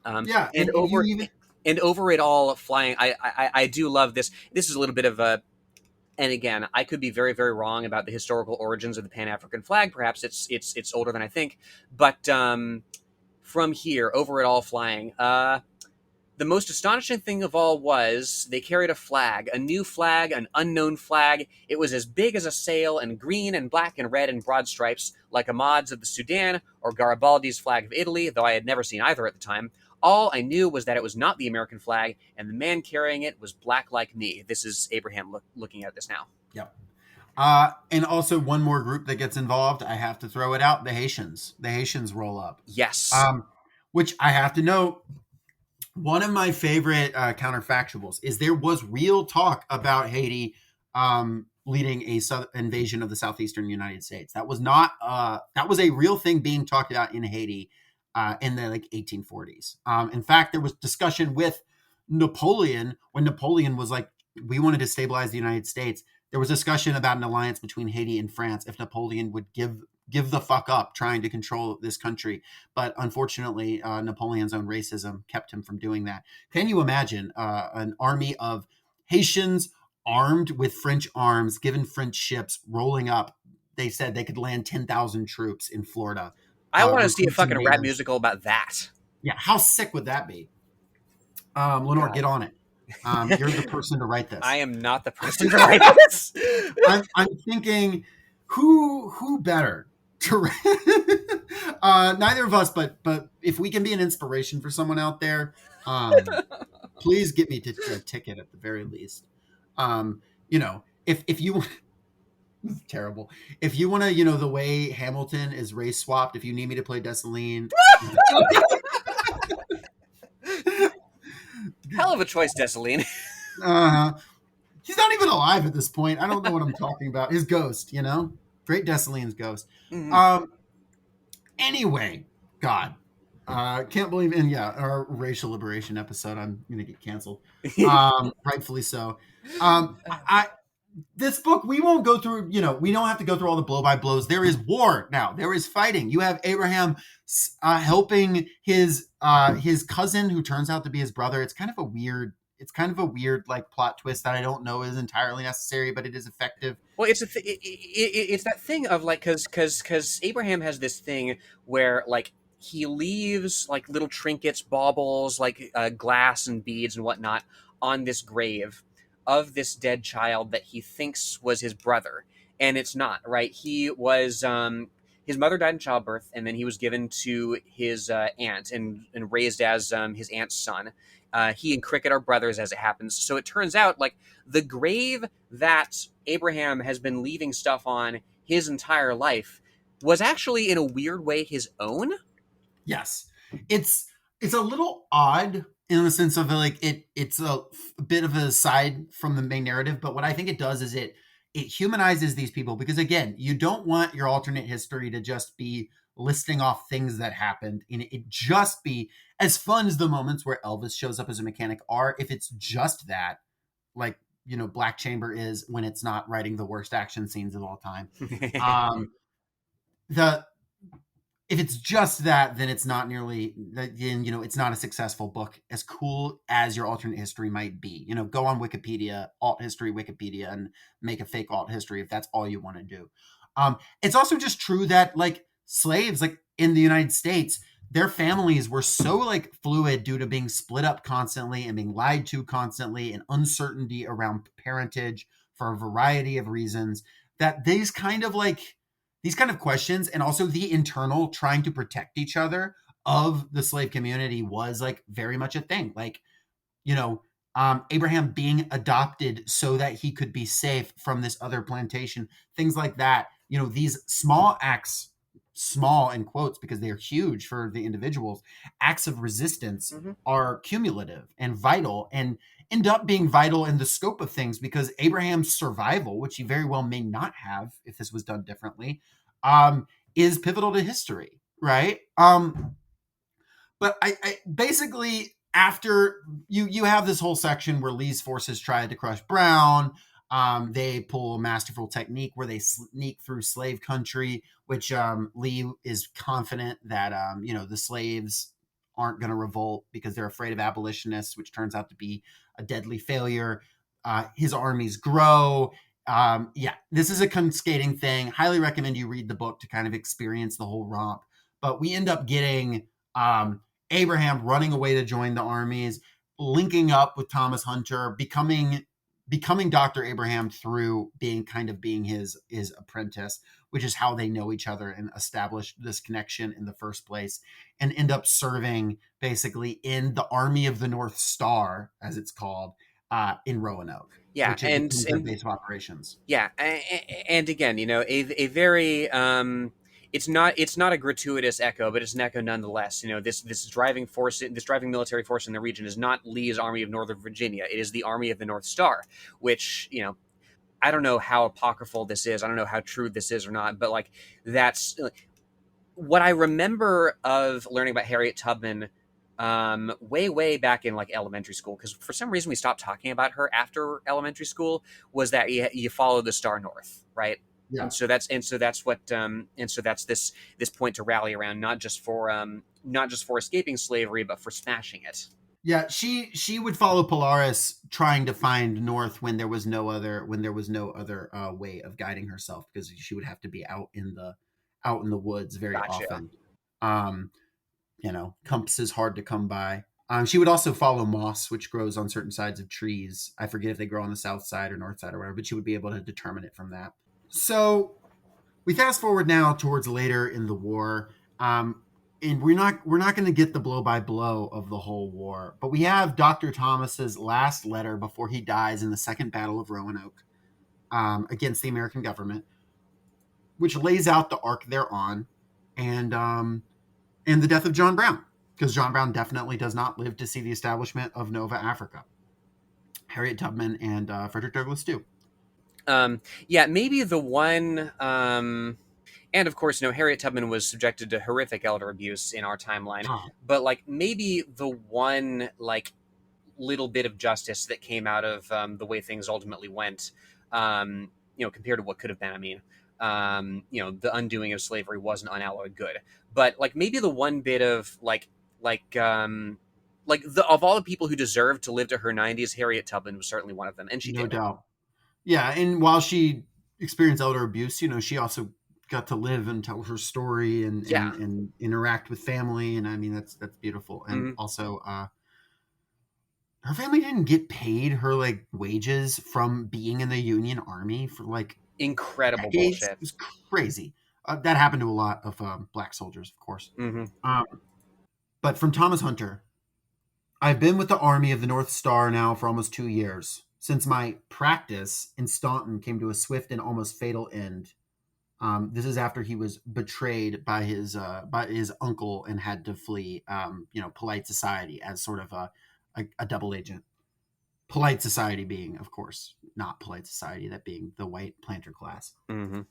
And over it all, flying. I do love this. This is a little bit of a, and again, I could be very, very wrong about the historical origins of the Pan-African flag. Perhaps it's older than I think. But from here, over it all, flying. The most astonishing thing of all was they carried a flag, a new flag, an unknown flag. It was as big as a sail and green and black and red and broad stripes, like Ahmad's of the Sudan or Garibaldi's flag of Italy, though I had never seen either at the time. All I knew was that it was not the American flag, and the man carrying it was black like me. This is Abraham looking at this now. Yep. And also one more group that gets involved. I have to throw it out. The Haitians. The Haitians roll up. Yes. Which I have to note, one of my favorite counterfactuals is there was real talk about Haiti leading a invasion of the southeastern United States. That was not that was a real thing being talked about in Haiti in the 1840s. In fact, there was discussion with Napoleon when Napoleon was like, we wanted to stabilize the United States. There was discussion about an alliance between Haiti and France if Napoleon would give the fuck up trying to control this country. But unfortunately, Napoleon's own racism kept him from doing that. Can you imagine an army of Haitians armed with French arms, given French ships, rolling up? They said they could land 10,000 troops in Florida. I want to see a fucking rap musical about that. Yeah, how sick would that be? Lenore, get on it. You're the person to write this. I am not the person to write this. I'm thinking, who better to neither of us, but if we can be an inspiration for someone out there, please get me a ticket at the very least. If you terrible, if you want to, the way Hamilton is race swapped, if you need me to play Dessalines. Hell of a choice, Dessalines. He's not even alive at this point. I don't know what I'm talking about. His ghost, great Dessalines ghost. Mm-hmm. Anyway, God, can't believe our racial liberation episode. I'm gonna get canceled, rightfully so. This book, we won't go through. We don't have to go through all the blow by blows. There is war now. There is fighting. You have Abraham helping his cousin, who turns out to be his brother. It's kind of a weird like plot twist that I don't know is entirely necessary, but it is effective. Well, it's it's that thing of like, because Abraham has this thing where like he leaves like little trinkets, baubles, like glass and beads and whatnot on this grave of this dead child that he thinks was his brother, and it's not, right? He was his mother died in childbirth, and then he was given to his aunt and raised as his aunt's son. He and Cricket are brothers, as it happens. So it turns out, like, the grave that Abraham has been leaving stuff on his entire life was actually, in a weird way, his own. Yes, it's a little odd in the sense of like it's a bit of a side from the main narrative, but what I think it does is it humanizes these people, because again, you don't want your alternate history to just be listing off things that happened, and it just be as fun as the moments where Elvis shows up as a mechanic are. If it's just that, like Black Chamber is when it's not writing the worst action scenes of all time. If it's just that, then it's not nearly, it's not a successful book, as cool as your alternate history might be. Go on Wikipedia, alt history Wikipedia, and make a fake alt history if that's all you want to do. It's also just true that like slaves, like in the United States, their families were so like fluid due to being split up constantly and being lied to constantly, and uncertainty around parentage for a variety of reasons, that these kind of questions, and also the internal trying to protect each other of the slave community, was like very much a thing. Like, Abraham being adopted so that he could be safe from this other plantation, things like that. These small acts, small in quotes because they are huge for the individuals, acts of resistance are cumulative and vital, and end up being vital in the scope of things, because Abraham's survival, which he very well may not have if this was done differently, is pivotal to history, right? But I basically, after you have this whole section where Lee's forces tried to crush Brown, they pull a masterful technique where they sneak through slave country, which Lee is confident that the slaves aren't going to revolt because they're afraid of abolitionists, which turns out to be a deadly failure. His armies grow. This is a cascading thing. Highly recommend you read the book to kind of experience the whole romp. But we end up getting Abraham running away to join the armies, linking up with Thomas Hunter, becoming Dr. Abraham through being his apprentice, which is how they know each other and establish this connection in the first place, and end up serving basically in the Army of the North Star, as it's called, in Roanoke. Yeah, which is their base of operations. Yeah, and again, a very it's not a gratuitous echo, but it's an echo nonetheless. This driving military force in the region is not Lee's Army of Northern Virginia. It is the Army of the North Star, which, I don't know how apocryphal this is. I don't know how true this is or not, but like that's what I remember of learning about Harriet Tubman way back in like elementary school, because for some reason we stopped talking about her after elementary school, was that you follow the star north, right? Yeah. And so that's this point to rally around, not just for escaping slavery, but for smashing it. Yeah, she would follow Polaris, trying to find north when there was no other way of guiding herself, because she would have to be out in the woods very often. Compass is hard to come by. She would also follow moss, which grows on certain sides of trees. I forget if they grow on the south side or north side or whatever, but she would be able to determine it from that. So we fast forward now towards later in the war, and we're not going to get the blow by blow of the whole war, but we have Dr. Thomas's last letter before he dies in the Second Battle of Roanoke against the American government, which lays out the arc they're on, and the death of John Brown, because John Brown definitely does not live to see the establishment of Nova Africa. Harriet Tubman and Frederick Douglass do. Yeah, maybe the one, and of course, Harriet Tubman was subjected to horrific elder abuse in our timeline, Oh, but like maybe the one like little bit of justice that came out of the way things ultimately went, compared to what could have been. I mean, the undoing of slavery wasn't unalloyed good, but like maybe the one bit of of all the people who deserved to live to her 90s, Harriet Tubman was certainly one of them, and she no did. doubt. Yeah, and while she experienced elder abuse, she also got to live and tell her story and Yeah. and interact with family, and I mean that's beautiful. And Mhm. also, her family didn't get paid her like wages from being in the Union Army for like Incredible decades. It bullshit. was crazy. That happened to a lot of black soldiers, of course. Hmm. Um, but from Thomas Hunter, I've been with the Army of the North Star now for almost 2 years, since my practice in Staunton came to a swift and almost fatal end. This is after he was betrayed by his uncle and had to flee, polite society as sort of a double agent. Polite society being, of course, not polite society, that being the white planter class. Hmm.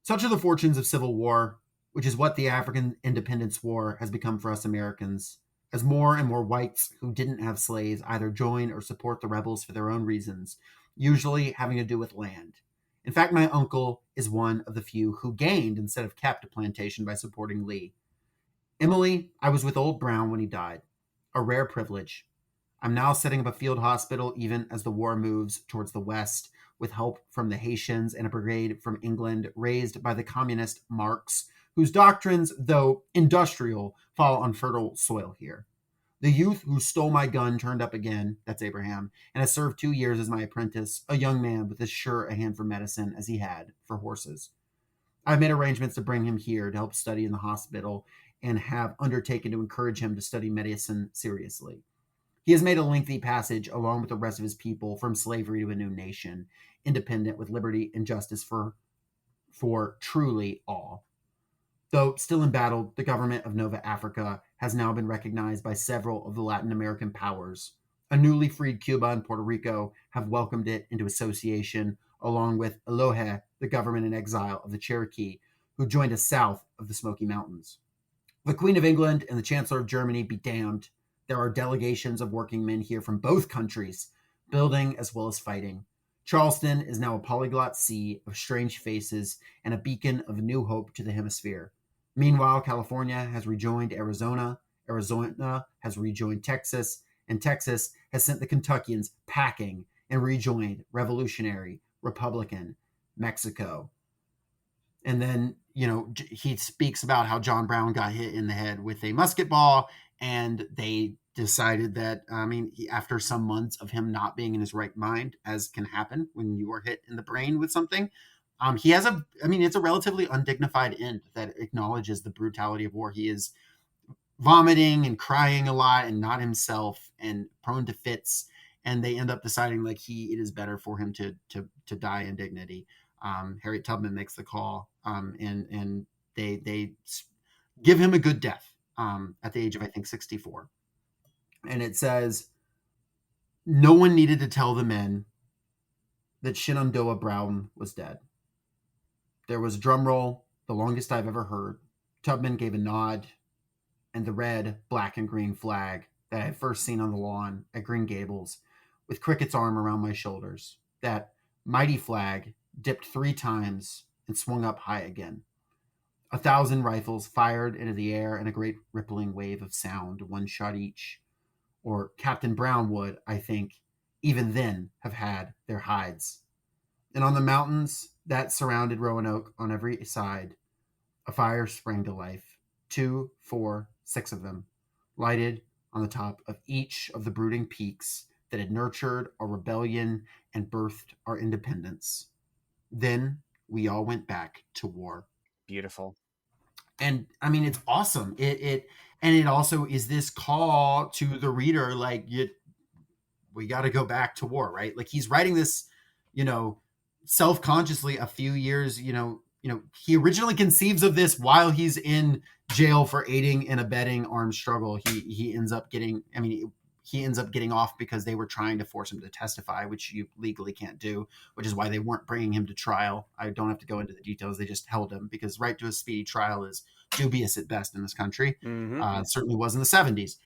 Such are the fortunes of civil war, which is what the African Independence War has become for us Americans, as more and more whites who didn't have slaves either join or support the rebels for their own reasons, usually having to do with land. In fact, my uncle is one of the few who gained instead of kept a plantation by supporting Lee. Emily, I was with old Brown when he died, a rare privilege. I'm now setting up a field hospital even as the war moves towards the west, with help from the Haitians and a brigade from England raised by the communist Marx, whose doctrines, though industrial, fall on fertile soil here. The youth who stole my gun turned up again, that's Abraham, and has served 2 years as my apprentice, a young man with as sure a hand for medicine as he had for horses. I've made arrangements to bring him here to help study in the hospital and have undertaken to encourage him to study medicine seriously. He has made a lengthy passage, along with the rest of his people, from slavery to a new nation, independent with liberty and justice for truly all. Though still embattled, the government of Nova Africa has now been recognized by several of the Latin American powers. A newly freed Cuba and Puerto Rico have welcomed it into association, along with Elohe, the government in exile of the Cherokee, who joined us south of the Smoky Mountains. The Queen of England and the Chancellor of Germany be damned. There are delegations of working men here from both countries, building as well as fighting. Charleston is now a polyglot sea of strange faces and a beacon of new hope to the hemisphere. Meanwhile, California has rejoined Arizona, Arizona has rejoined Texas, and Texas has sent the Kentuckians packing and rejoined revolutionary, Republican Mexico. And then, he speaks about how John Brown got hit in the head with a musket ball, and they decided that, after some months of him not being in his right mind, as can happen when you are hit in the brain with something, he has it's a relatively undignified end that acknowledges the brutality of war. He is vomiting and crying a lot and not himself and prone to fits. And they end up deciding like it is better for him to die in dignity. Harriet Tubman makes the call, and they give him a good death at the age of, I think, 64. And it says, no one needed to tell the men that Shenandoah Brown was dead. There was a drum roll, the longest I've ever heard. Tubman gave a nod, and the red, black, and green flag that I had first seen on the lawn at Green Gables, with Cricket's arm around my shoulders, that mighty flag dipped 3 times and swung up high again. 1,000 rifles fired into the air in a great rippling wave of sound, 1 shot each. Or Captain Brown would, I think, even then have had their hides. And on the mountains that surrounded Roanoke on every side, a fire sprang to life. 2, 4, 6 of them, lighted on the top of each of the brooding peaks that had nurtured our rebellion and birthed our independence. Then we all went back to war. Beautiful. And I mean, it's awesome. It also is this call to the reader, like, we got to go back to war, right? Like, he's writing this, self-consciously a few years, he originally conceives of this while he's in jail for aiding and abetting armed struggle. He ends up getting off because they were trying to force him to testify, which you legally can't do, which is why they weren't bringing him to trial. I don't have to go into the details. They just held him because right to a speedy trial is dubious at best in this country. Mm-hmm. It certainly was in the 70s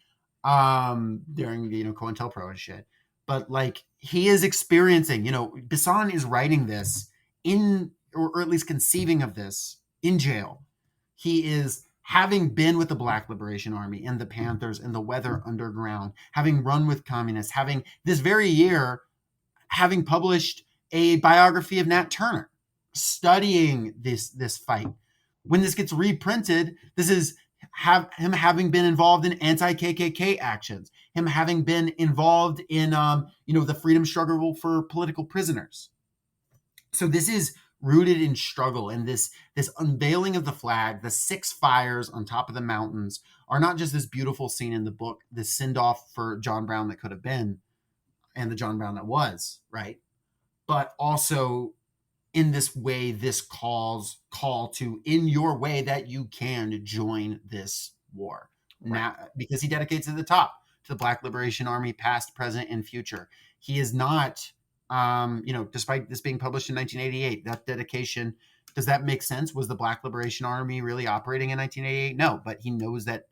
during, COINTELPRO and shit. But like, he is experiencing, Bisson is writing this or at least conceiving of this in jail. He is having been with the Black Liberation Army and the Panthers and the Weather Underground, having run with communists, having this very year, having published a biography of Nat Turner, studying this fight. When this gets reprinted, this is him having been involved in anti-KKK actions, him having been involved in, the freedom struggle for political prisoners. So this is rooted in struggle, and this unveiling of the flag, the 6 fires on top of the mountains, are not just this beautiful scene in the book, the send-off for John Brown that could have been, and the John Brown that was, right? But also in this way, this call to, in your way that you can, join this war. Right. Now, because he dedicates at the top to the Black Liberation Army, past, present, and future. He is not, despite this being published in 1988, that dedication, does that make sense? Was the Black Liberation Army really operating in 1988? No, but he knows that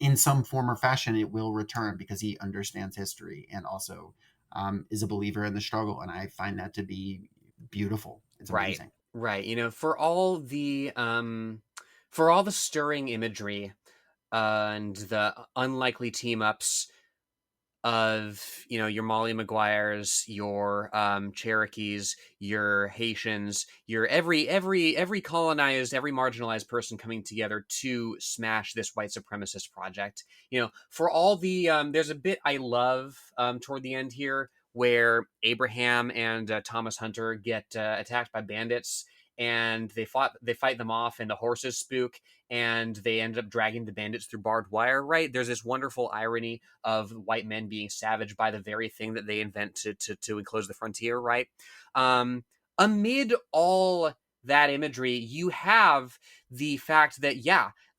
in some form or fashion it will return because he understands history and also is a believer in the struggle. And I find that to be beautiful. It's amazing. Right. For all the stirring imagery and the unlikely team ups of, your Molly Maguires, your Cherokees, your Haitians, your every colonized, every marginalized person coming together to smash this white supremacist project. For all the there's a bit I love toward the end here where Abraham and Thomas Hunter get attacked by bandits, and they fight them off, and the horses spook, and they end up dragging the bandits through barbed wire, right? There's this wonderful irony of white men being savaged by the very thing that they invent to enclose the frontier, right? Amid all that imagery, you have the fact that,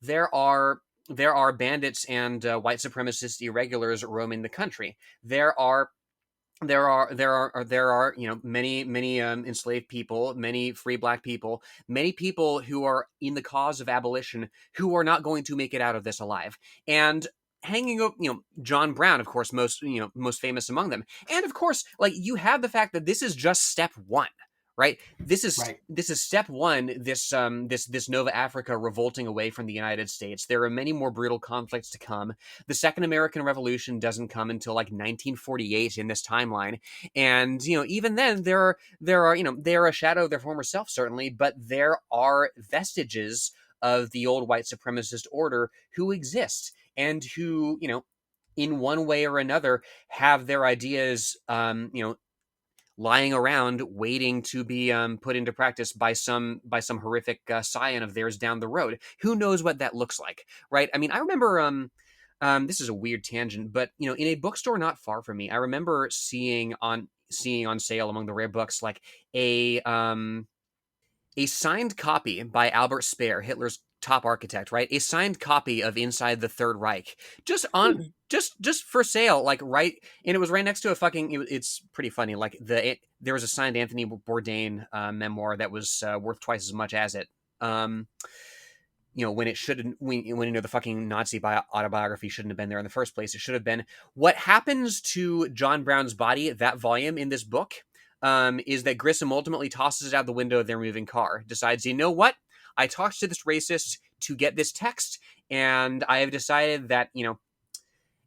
there are bandits and white supremacist irregulars roaming the country. There are many enslaved people, many free Black people, many people who are in the cause of abolition who are not going to make it out of this alive. And hanging up, John Brown, of course, most famous among them. And of course, like, you have the fact that this is just step 1. Right. This is step 1. This Nova Africa revolting away from the United States. There are many more brutal conflicts to come. The Second American Revolution doesn't come until like 1948 in this timeline, and even then they are a shadow of their former self, certainly, but there are vestiges of the old white supremacist order who exist and who in one way or another have their ideas lying around waiting to be put into practice by some horrific scion of theirs down the road. Who knows what that looks like, right? I mean, I remember, this is a weird tangent, but, in a bookstore not far from me, I remember seeing on sale among the rare books, like a signed copy by Albert Speer, Hitler's top architect, right? A signed copy of Inside the Third Reich, just for sale, like, right, and it was right next to a fucking. It's pretty funny. Like, there was a signed Anthony Bourdain memoir that was worth twice as much as it. When it shouldn't, when the fucking Nazi autobiography shouldn't have been there in the first place. It should have been. What happens to John Brown's body, that volume in this book, is that Grissom ultimately tosses it out the window of their moving car. Decides, you know what? I talked to this racist to get this text, and I have decided that,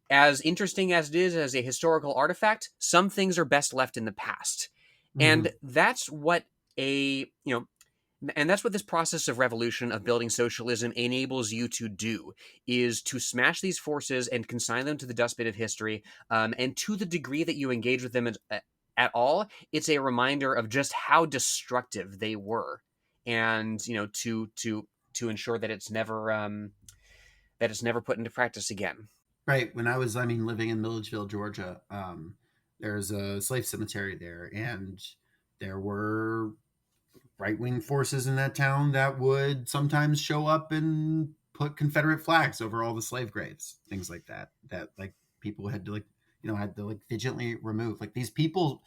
as interesting as it is as a historical artifact, some things are best left in the past. Mm-hmm. And that's what And that's what this process of revolution, of building socialism, enables you to do, is to smash these forces and consign them to the dustbin of history. And to the degree that you engage with them at all, it's a reminder of just how destructive they were, and to ensure that it's never put into practice again. Right. When I was, living in Milledgeville, Georgia, there's a slave cemetery there, and there were right-wing forces in that town that would sometimes show up and put Confederate flags over all the slave graves, things like that, that like people had to vigilantly remove. Like these people,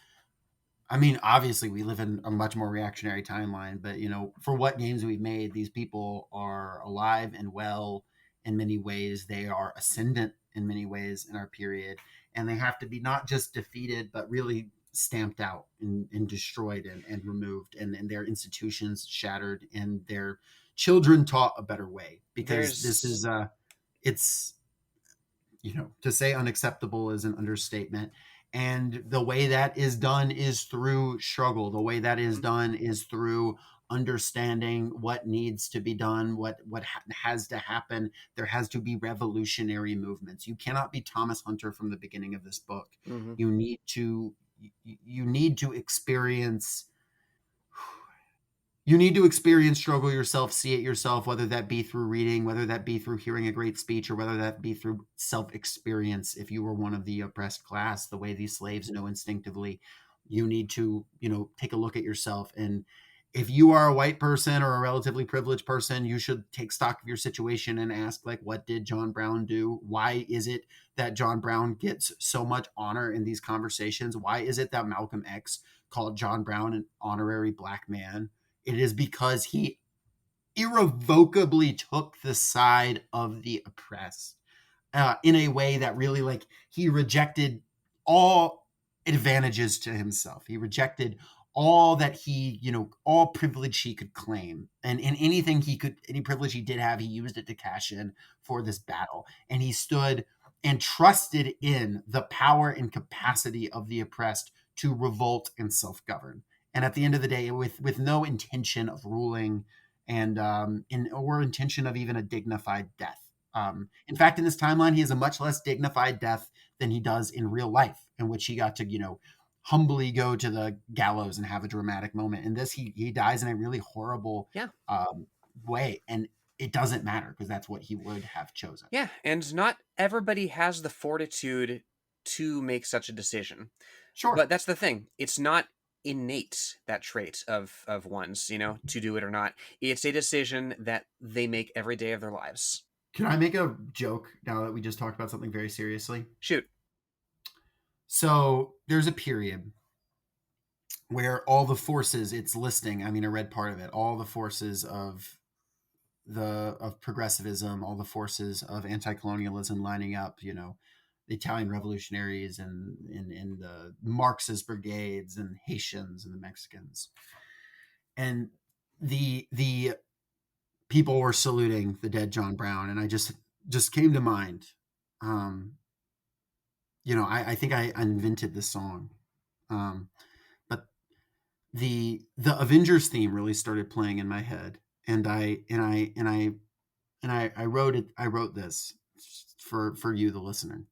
obviously we live in a much more reactionary timeline, but for what games we've made, these people are alive and well in many ways. They are ascendant in many ways in our period, and they have to be not just defeated, but really stamped out and destroyed and removed, and their institutions shattered, and their children taught a better way, because this is it's to say unacceptable is an understatement. And the way that is done is through struggle. The way that is done is through understanding what needs to be done, what has to happen. There has to be revolutionary movements. You cannot be Thomas Hunter from the beginning of this book. Mm-hmm. You need to experience struggle yourself, see it yourself, whether that be through reading, whether that be through hearing a great speech, or whether that be through self-experience. If you were one of the oppressed class, the way these slaves know instinctively, you need to, take a look at yourself. And if you are a white person or a relatively privileged person, you should take stock of your situation and ask, like, what did John Brown do? Why is it that John Brown gets so much honor in these conversations? Why is it that Malcolm X called John Brown an honorary black man? It is because he irrevocably took the side of the oppressed in a way that really, like, he rejected all advantages to himself. He rejected all that he, all privilege he could claim, and any privilege he did have, he used it to cash in for this battle. And he stood and trusted in the power and capacity of the oppressed to revolt and self-govern. And at the end of the day, with no intention of ruling, and or intention of even a dignified death. In fact, in this timeline, he has a much less dignified death than he does in real life, in which he got to, humbly go to the gallows and have a dramatic moment. In this, he dies in a really horrible way, and it doesn't matter, because that's what he would have chosen. Yeah, and not everybody has the fortitude to make such a decision. Sure. But that's the thing. It's not innate, that trait of one's, to do it or not. It's a decision that they make every day of their lives. Can I make a joke now that we just talked about something very seriously? Shoot. So there's a period where all the forces, it's listing, I read part of it, all the forces of progressivism, all the forces of anti-colonialism lining up, the Italian revolutionaries and the Marxist brigades and Haitians and the Mexicans. And the people were saluting the dead John Brown. And I just came to mind, I think I invented this song. But the Avengers theme really started playing in my head. And I wrote this for you, the listener.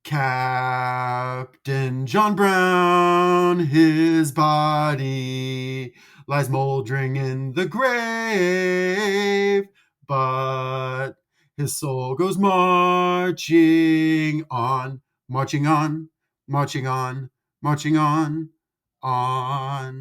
Captain John Brown, his body lies moldering in the grave, but his soul goes marching on, marching on, marching on, marching on. I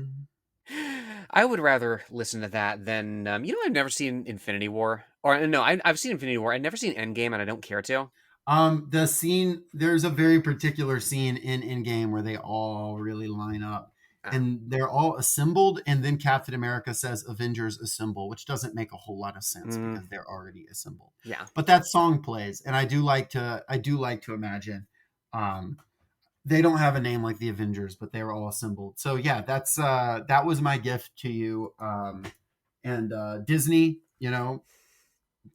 would rather listen to that than, I've never seen Infinity War. Or, no, I've seen Infinity War. I've never seen Endgame, and I don't care to. The scene, there's a very particular scene in Endgame where they all really line up, and they're all assembled, and then Captain America says Avengers assemble, which doesn't make a whole lot of sense because they're already assembled. Yeah. But that song plays, and I do like to imagine they don't have a name like the Avengers, but they were all assembled. So yeah, that's that was my gift to you. And Disney,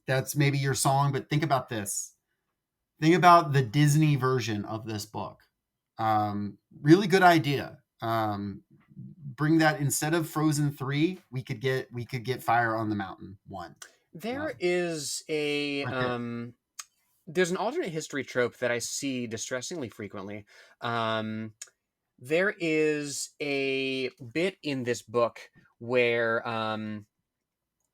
that's maybe your song, but think about this. Think about the Disney version of this book. Really good idea. bring that instead of Frozen 3, we could get Fire on the Mountain 1. There is a there's an alternate history trope that I see distressingly frequently. There is a bit in this book where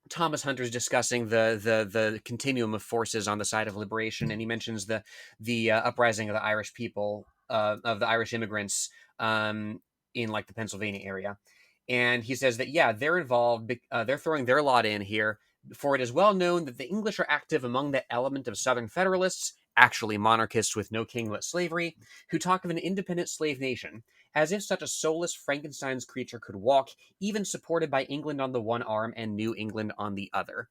Thomas Hunter's discussing the continuum of forces on the side of liberation, and he mentions the uprising of the Irish people, of the Irish immigrants, in like the Pennsylvania area, and he says that they're involved, they're throwing their lot in here, for it is well known that the English are active among that element of Southern Federalists, actually monarchists with no king but slavery, who talk of an independent slave nation, as if such a soulless Frankenstein's creature could walk, even supported by England on the one arm and New England on the other.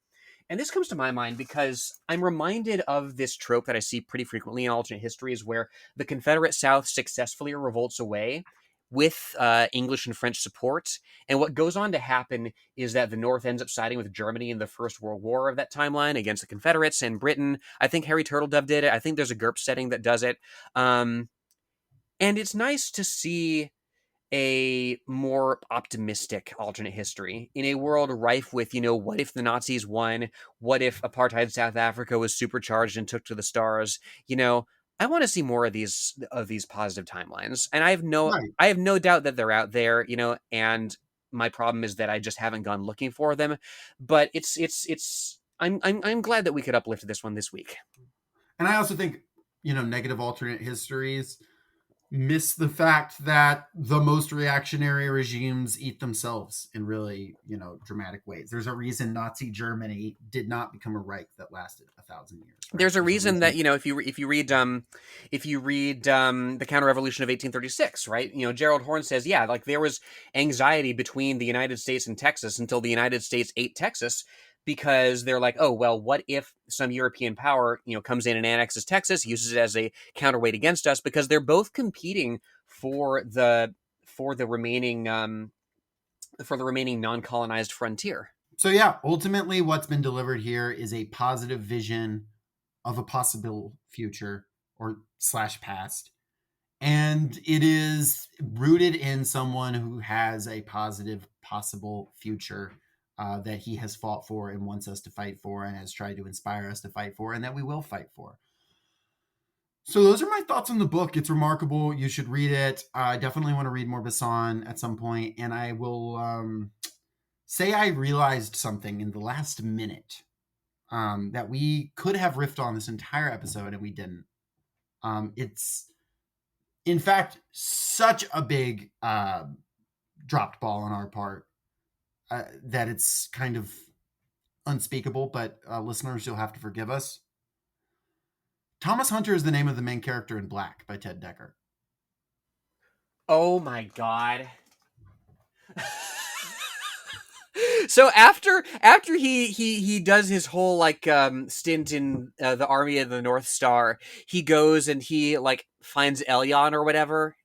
And this comes to my mind because I'm reminded of this trope that I see pretty frequently in alternate histories, where the Confederate South successfully revolts away with English and French support. And what goes on to happen is that the North ends up siding with Germany in the First World War of that timeline against the Confederates, and Britain. I think Harry Turtledove did it. I think there's a GURPS setting that does it. And it's nice to see a more optimistic alternate history in a world rife with, what if the Nazis won? What if apartheid South Africa was supercharged and took to the stars? I want to see more of these positive timelines, and I have no doubt that they're out there, and my problem is that I just haven't gone looking for them. But I'm glad that we could uplift this one this week. And I also think, negative alternate histories miss the fact that the most reactionary regimes eat themselves in really, dramatic ways. There's a reason Nazi Germany did not become a Reich that lasted 1,000 years. Right? There's a reason that, if you read the Counter-Revolution of 1836, right? Gerald Horne says, there was anxiety between the United States and Texas until the United States ate Texas, because they're like, oh, well, what if some European power, comes in and annexes Texas, uses it as a counterweight against us, because they're both competing for the remaining non-colonized frontier. So ultimately what's been delivered here is a positive vision of a possible future or / past. And it is rooted in someone who has a positive possible future that he has fought for and wants us to fight for, and has tried to inspire us to fight for, and that we will fight for. So those are my thoughts on the book. It's remarkable. You should read it. I definitely want to read more Bisson at some point. And I will say I realized something in the last minute that we could have riffed on this entire episode, and we didn't. It's, in fact, such a big dropped ball on our part that it's kind of unspeakable, but listeners, you'll have to forgive us. Thomas Hunter is the name of the main character in Black by Ted Dekker. Oh my God. So after he does his whole stint in the Army of the North Star, he goes and he finds Elyon or whatever.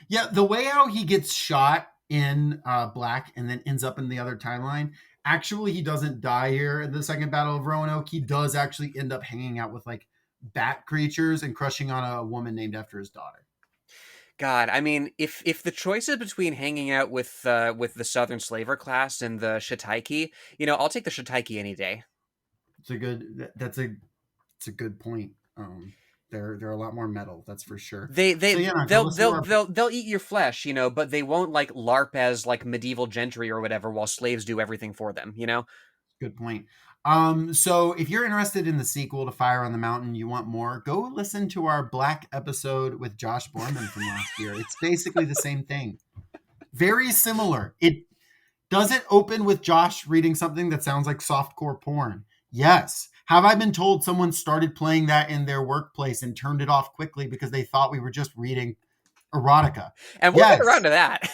Yeah, the way how he gets shot in Black and then ends up in the other timeline. Actually, he doesn't die here in the Second Battle of Roanoke. He does actually end up hanging out with bat creatures and crushing on a woman named after his daughter. God, I mean, if the choice is between hanging out with the Southern slaver class and the Shataiki, I'll take the Shataiki any day. It's a good point. They're a lot more metal, that's for sure. They'll eat your flesh, but they won't LARP as medieval gentry or whatever while slaves do everything for them, Good point. So if you're interested in the sequel to Fire on the Mountain, you want more, go listen to our Black episode with Josh Borman from last year. It's basically the same thing. Very similar. It doesn't open with Josh reading something that sounds like softcore porn. Yes. Have I been told someone started playing that in their workplace and turned it off quickly because they thought we were just reading erotica? And we'll get around to that.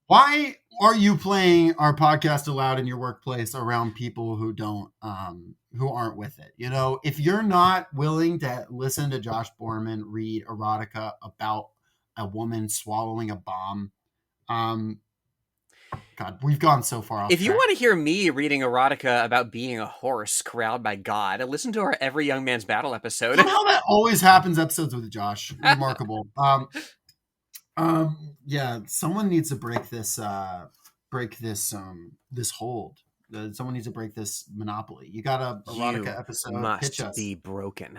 Why are you playing our podcast aloud in your workplace around people who who aren't with it? If you're not willing to listen to Josh Borman read erotica about a woman swallowing a bomb, God, we've gone so far off. If you want to hear me reading erotica about being a horse corralled by God, listen to our Every Young Man's Battle episode. Somehow that always happens episodes with Josh. Remarkable. Yeah, someone needs to break this this hold. Someone needs to break this monopoly. You got a erotica You episode? Pitch must us. be broken.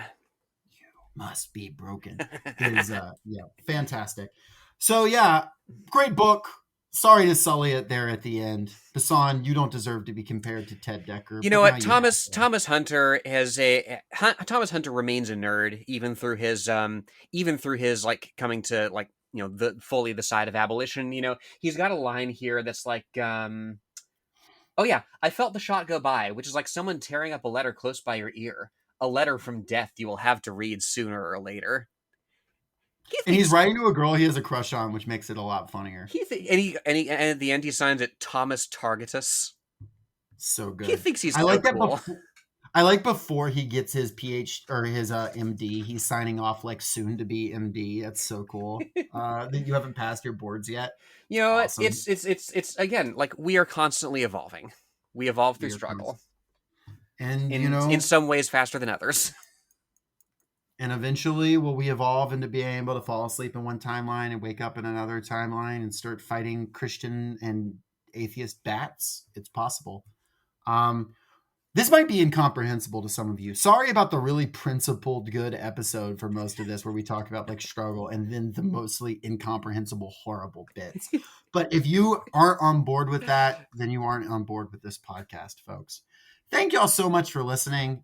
Must be broken. Is yeah, fantastic. So yeah, great book. Sorry to sully it there at the end. Bisson, you don't deserve to be compared to Ted Decker. You but know now what? you have to. Thomas Hunter Thomas Hunter remains a nerd even through his like coming to like, you know, the side of abolition. You know, he's got a line here that's like oh yeah, I felt the shot go by, which is like someone tearing up a letter close by your ear. A letter from death you will have to read sooner or later. And he's writing to a girl he has a crush on, which makes it a lot funnier. And at the end he signs it Thomas Targetus. So good. He thinks he's I like so that. cool. I like before he gets his PhD or his MD, he's signing off like soon to be MD. That's so cool. That you haven't passed your boards yet. You know, awesome. It's again, like, we are constantly evolving. We evolve through struggle. And you know, in some ways faster than others. And eventually will we evolve into being able to fall asleep in one timeline and wake up in another timeline and start fighting Christian and atheist bats? It's possible. This might be incomprehensible to some of you. Sorry about the really principled good episode for most of this, where we talk about like struggle and then the mostly incomprehensible, horrible bits. But if you aren't on board with that, then you aren't on board with this podcast, folks. Thank y'all so much for listening.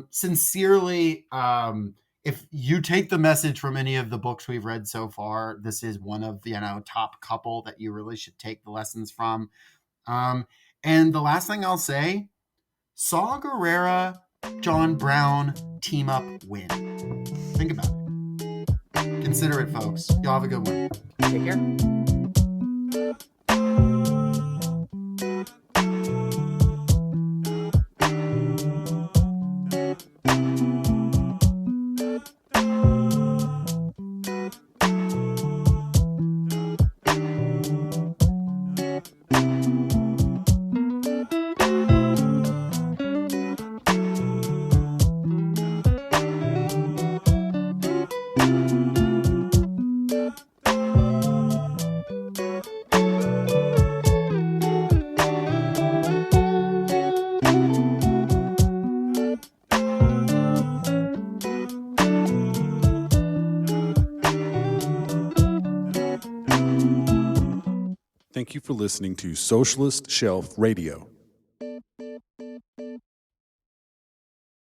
Sincerely, if you take the message from any of the books we've read so far, this is one of the top couple that you really should take the lessons from. And the last thing I'll say, Saw Gerrera, John Brown team up win. Think about it. Consider it, folks. Y'all have a good one. Take care. Thank you for listening to Socialist Shelf Radio.